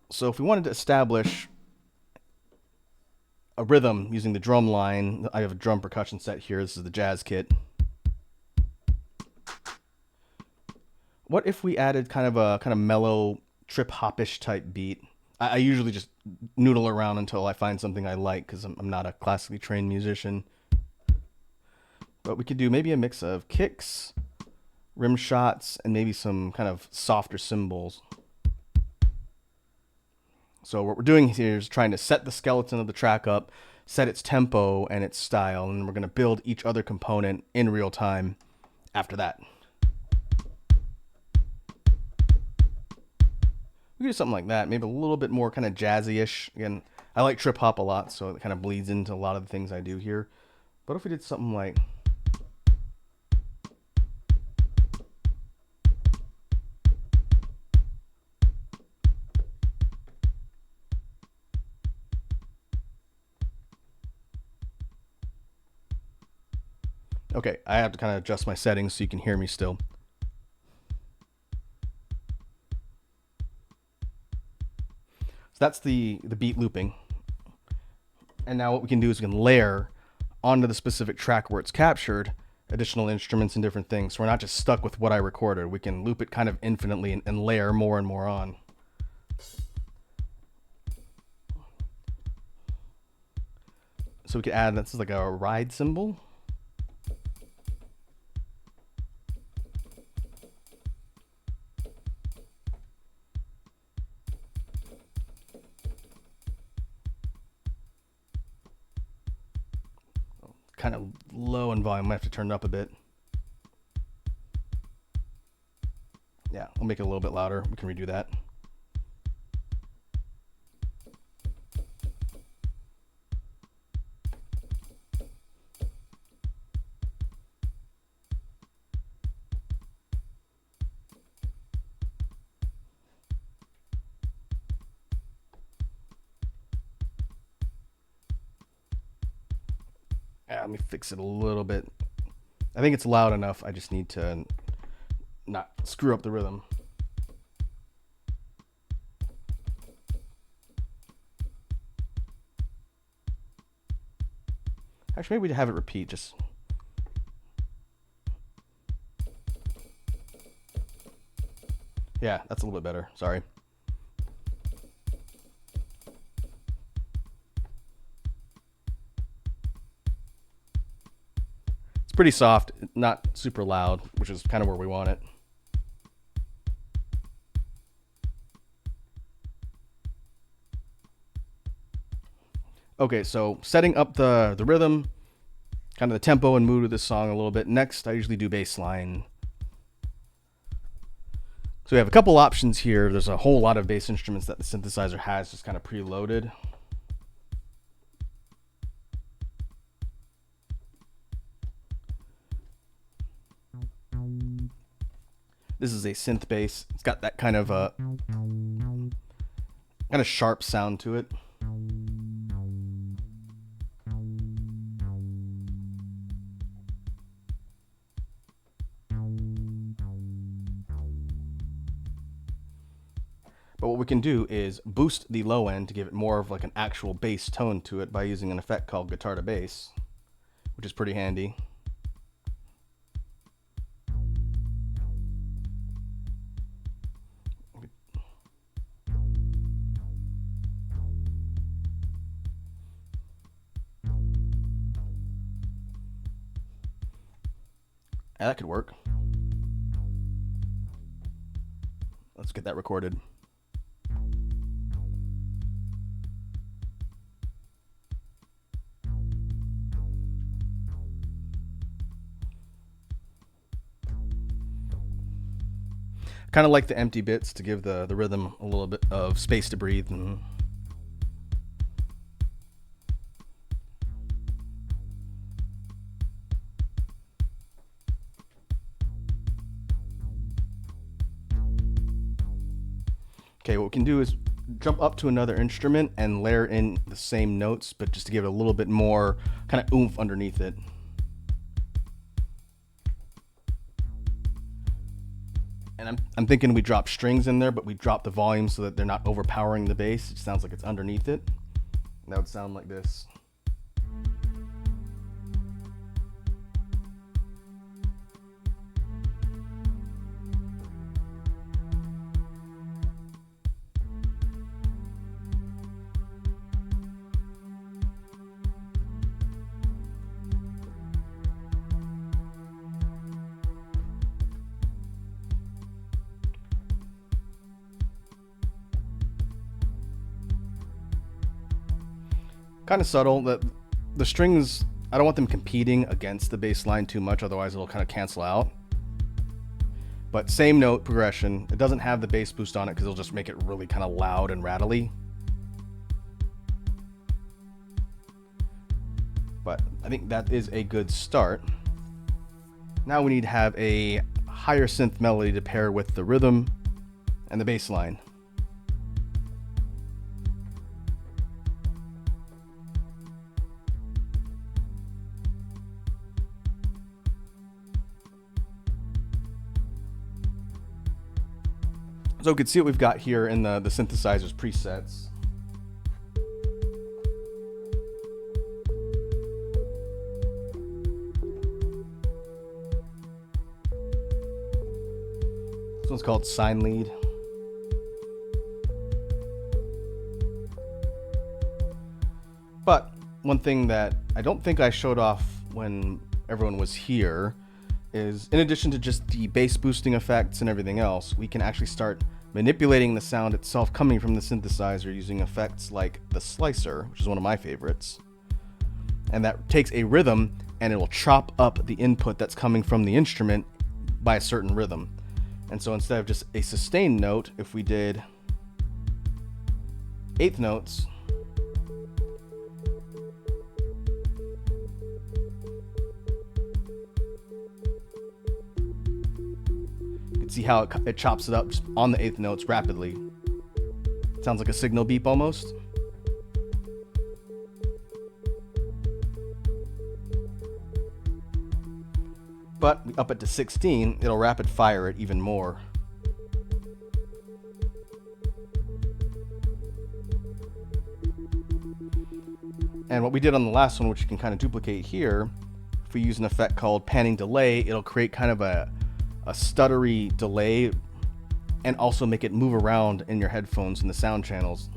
[SPEAKER 1] So if we wanted to establish a rhythm using the drum line, I have a drum percussion set here. This is the jazz kit. What if we added kind of mellow trip hopish type beat? I usually just noodle around until I find something I like because I'm not a classically trained musician. But we could do maybe a mix of kicks, rim shots, and maybe some kind of softer cymbals. So what we're doing here is trying to set the skeleton of the track up, set its tempo and its style, and we're going to build each other component in real time after that. We could do something like that, maybe a little bit more kind of jazzy-ish. Again, I like trip hop a lot, so it kind of bleeds into a lot of the things I do here. But if we did something like... Okay, I have to kind of adjust my settings so you can hear me still. So that's the beat looping. And now what we can do is we can layer onto the specific track where it's captured additional instruments and different things. So we're not just stuck with what I recorded. We can loop it kind of infinitely and layer more and more on. So we could add, this is like a ride cymbal. Kind of low in volume. I have to turn it up a bit. Yeah, we'll make it a little bit louder. We can redo that. Let me fix it a little bit. I think it's loud enough. I just need to not screw up the rhythm. Actually, maybe we have it repeat. Just yeah, that's a little bit better. Sorry. It's pretty soft, not super loud, which is kind of where we want it. Okay, so setting up the rhythm, kind of the tempo and mood of this song a little bit. Next, I usually do bass line. So we have a couple options here. There's a whole lot of bass instruments that the synthesizer has just kind of preloaded. This is a synth bass. It's got that kind of sharp sound to it. But what we can do is boost the low end to give it more of like an actual bass tone to it by using an effect called guitar to bass, which is pretty handy. Yeah, that could work. Let's get that recorded. Kind of like the empty bits to give the rhythm a little bit of space to breathe. Okay, what we can do is jump up to another instrument and layer in the same notes, but just to give it a little bit more kind of oomph underneath it. And I'm thinking we drop strings in there, but we drop the volume so that they're not overpowering the bass. It sounds like it's underneath it. And that would sound like this. Kind of subtle. The strings, I don't want them competing against the bass line too much, otherwise it'll kind of cancel out. But same note progression. It doesn't have the bass boost on it because it'll just make it really kind of loud and rattly. But I think that is a good start. Now we need to have a higher synth melody to pair with the rhythm and the bass line. So we can see what we've got here in the synthesizer's presets. This one's called Sine Lead. But one thing that I don't think I showed off when everyone was here is, in addition to just the bass boosting effects and everything else, we can actually start manipulating the sound itself coming from the synthesizer using effects like the slicer, which is one of my favorites. And that takes a rhythm and it will chop up the input that's coming from the instrument by a certain rhythm. And so instead of just a sustained note, if we did eighth notes, see how it chops it up just on the eighth notes rapidly. Sounds like a signal beep almost. But we up it to 16, it'll rapid fire it even more. And what we did on the last one, which you can kind of duplicate here, if we use an effect called panning delay, it'll create kind of a stuttery delay and also make it move around in your headphones in the sound channels.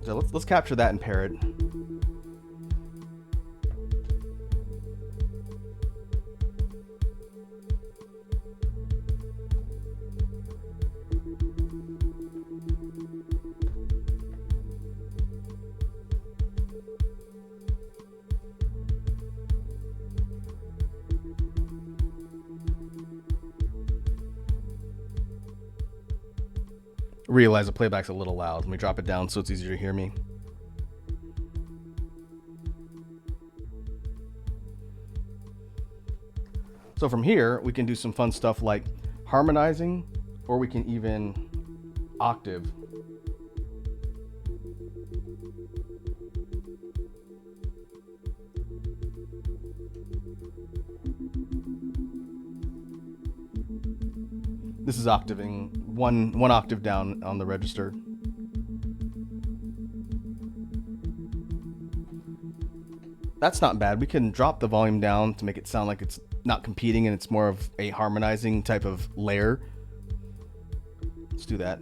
[SPEAKER 1] So let's capture that and pair it. Realize the playback's a little loud. Let me drop it down so it's easier to hear me. So from here, we can do some fun stuff like harmonizing, or we can even octave. This is octaving one octave down on the register. That's not bad. We can drop the volume down to make it sound like it's not competing and it's more of a harmonizing type of layer. Let's do that.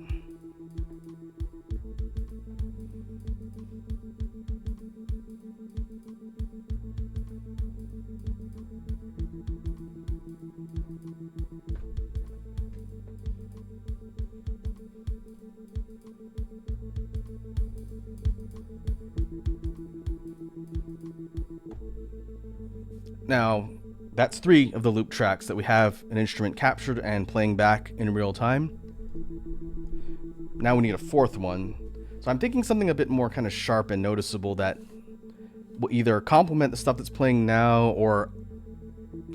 [SPEAKER 1] Now, that's 3 of the loop tracks that we have an instrument captured and playing back in real time. Now we need a 4th one. So I'm thinking something a bit more kind of sharp and noticeable that will either complement the stuff that's playing now or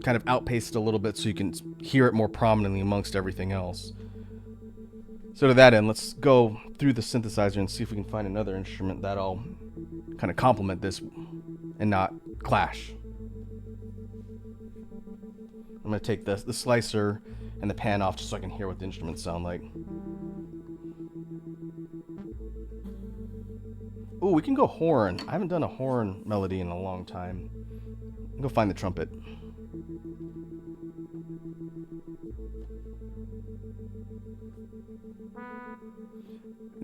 [SPEAKER 1] kind of outpace it a little bit so you can hear it more prominently amongst everything else. So to that end, let's go through the synthesizer and see if we can find another instrument that'll kind of complement this and not clash. I'm going to take the slicer and the pan off just so I can hear what the instruments sound like. Ooh, we can go horn. I haven't done a horn melody in a long time. I'll go find the trumpet.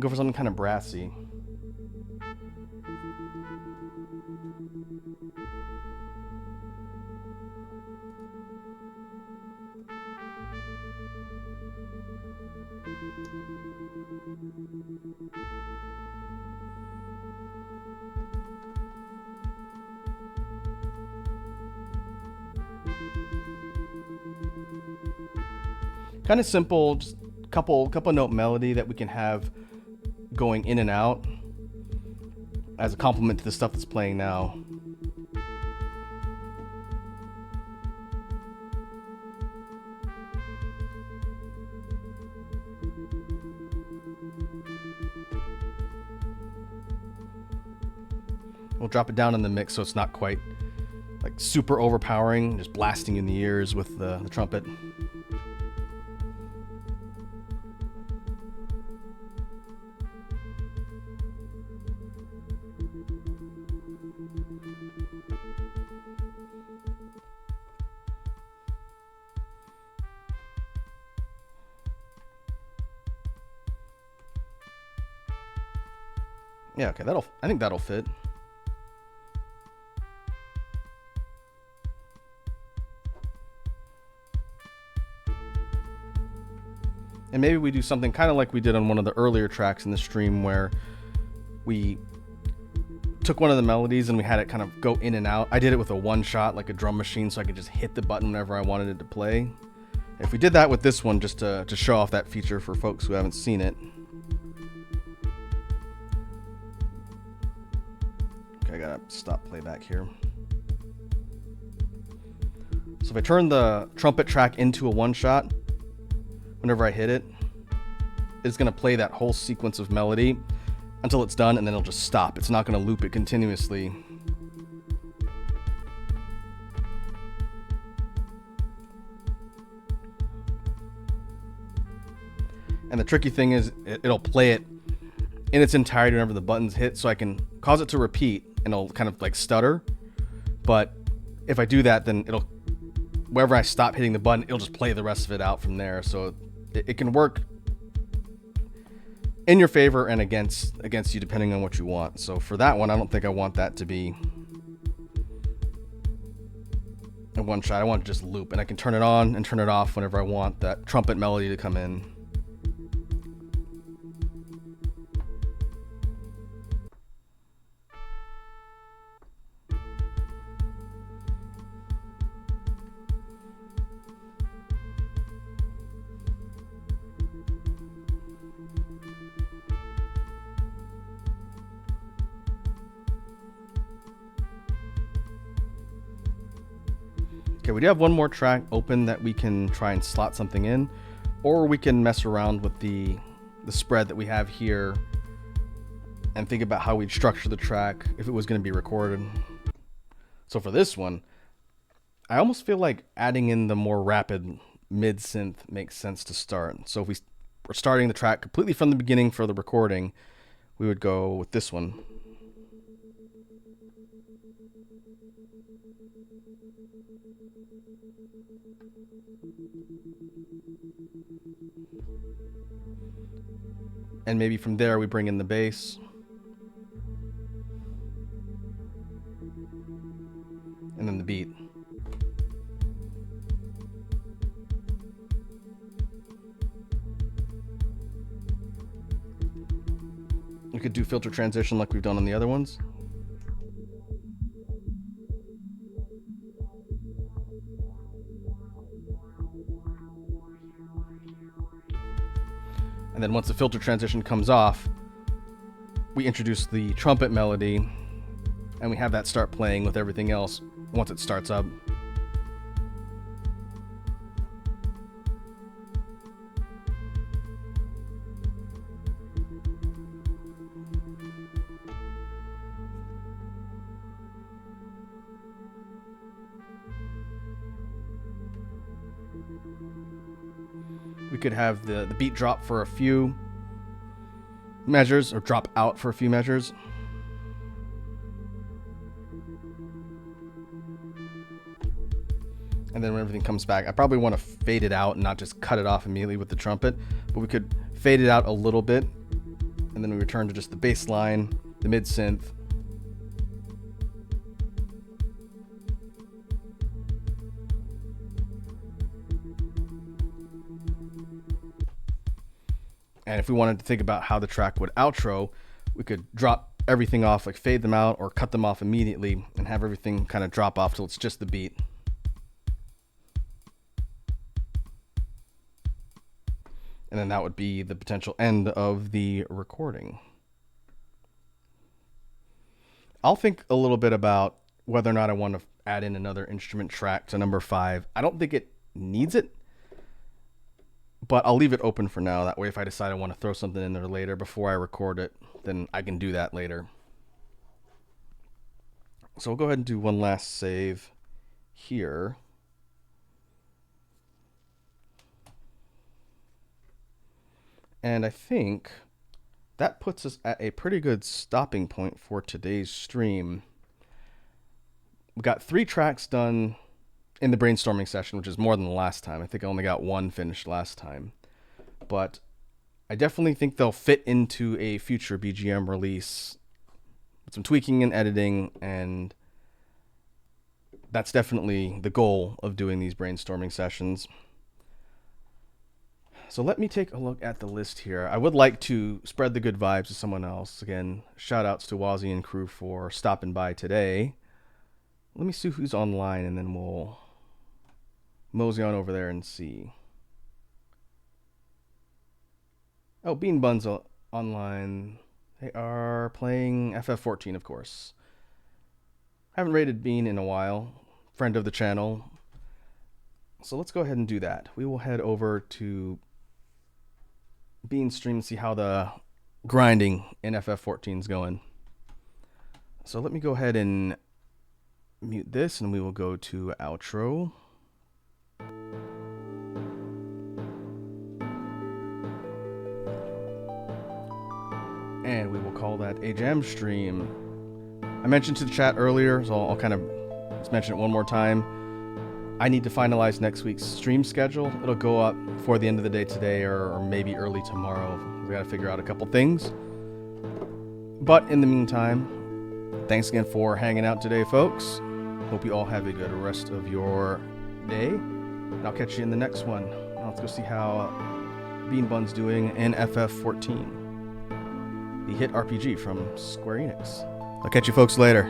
[SPEAKER 1] Go for something kind of brassy. Kind of simple, just couple note melody that we can have going in and out as a complement to the stuff that's playing now. We'll drop it down in the mix so it's not quite like super overpowering, just blasting you in the ears with the trumpet. Yeah, okay, I think that'll fit. And maybe we do something kind of like we did on one of the earlier tracks in the stream where we took one of the melodies and we had it kind of go in and out. I did it with a one shot, like a drum machine, so I could just hit the button whenever I wanted it to play. If we did that with this one, just to show off that feature for folks who haven't seen it. Okay, I gotta stop playback here. So if I turn the trumpet track into a one shot, whenever I hit it, it's going to play that whole sequence of melody until it's done, and then it'll just stop. It's not going to loop it continuously. And the tricky thing is it'll play it in its entirety whenever the buttons hit, so I can cause it to repeat and it'll kind of like stutter. But if I do that, then it'll, wherever I stop hitting the button, it'll just play the rest of it out from there. So it can work in your favor and against you depending on what you want. So for that one, I don't think I want that to be a one shot. I want to just loop, and I can turn it on and turn it off whenever I want that trumpet melody to come in. Okay, we do have one more track open that we can try and slot something in, or we can mess around with the spread that we have here and think about how we'd structure the track if it was going to be recorded. So for this one, I almost feel like adding in the more rapid mid-synth makes sense to start. So if we're starting the track completely from the beginning for the recording, we would go with this one. And maybe from there we bring in the bass. And then the beat. We could do filter transition like we've done on the other ones. And then once the filter transition comes off, we introduce the trumpet melody, and we have that start playing with everything else once it starts up. We could have the beat drop for a few measures, or drop out for a few measures. And then when everything comes back, I probably want to fade it out and not just cut it off immediately with the trumpet, but we could fade it out a little bit, and then we return to just the bass line, the mid synth. And if we wanted to think about how the track would outro, we could drop everything off, like fade them out or cut them off immediately and have everything kind of drop off till it's just the beat. And then that would be the potential end of the recording. I'll think a little bit about whether or not I want to add in another instrument track to number 5. I don't think it needs it, but I'll leave it open for now. That way, if I decide I want to throw something in there later before I record it, then I can do that later. So we'll go ahead and do one last save here. And I think that puts us at a pretty good stopping point for today's stream. We got 3 tracks done in the brainstorming session, which is more than the last time. I think I only got 1 finished last time. But I definitely think they'll fit into a future BGM release with some tweaking and editing, and that's definitely the goal of doing these brainstorming sessions. So let me take a look at the list here. I would like to spread the good vibes to someone else. Again, shout outs to Wazzy and crew for stopping by today. Let me see who's online, and then we'll mosey on over there and see. Oh, Bean Bun's online. They are playing FF14, of course. Haven't rated Bean in a while. Friend of the channel. So let's go ahead and do that. We will head over to Bean's stream and see how the grinding in FF14 is going. So let me go ahead and mute this, and we will go to outro. And we will call that a jam stream. I mentioned to the chat earlier, so I'll kind of just mention it one more time. I need to finalize next week's stream schedule. It'll go up before the end of the day today, or maybe early tomorrow. We got to figure out a couple things. But in the meantime, thanks again for hanging out today, folks. Hope you all have a good rest of your day. And I'll catch you in the next one. Now let's go see how Bean Bun's doing in FF14, the hit RPG from Square Enix. I'll catch you folks later.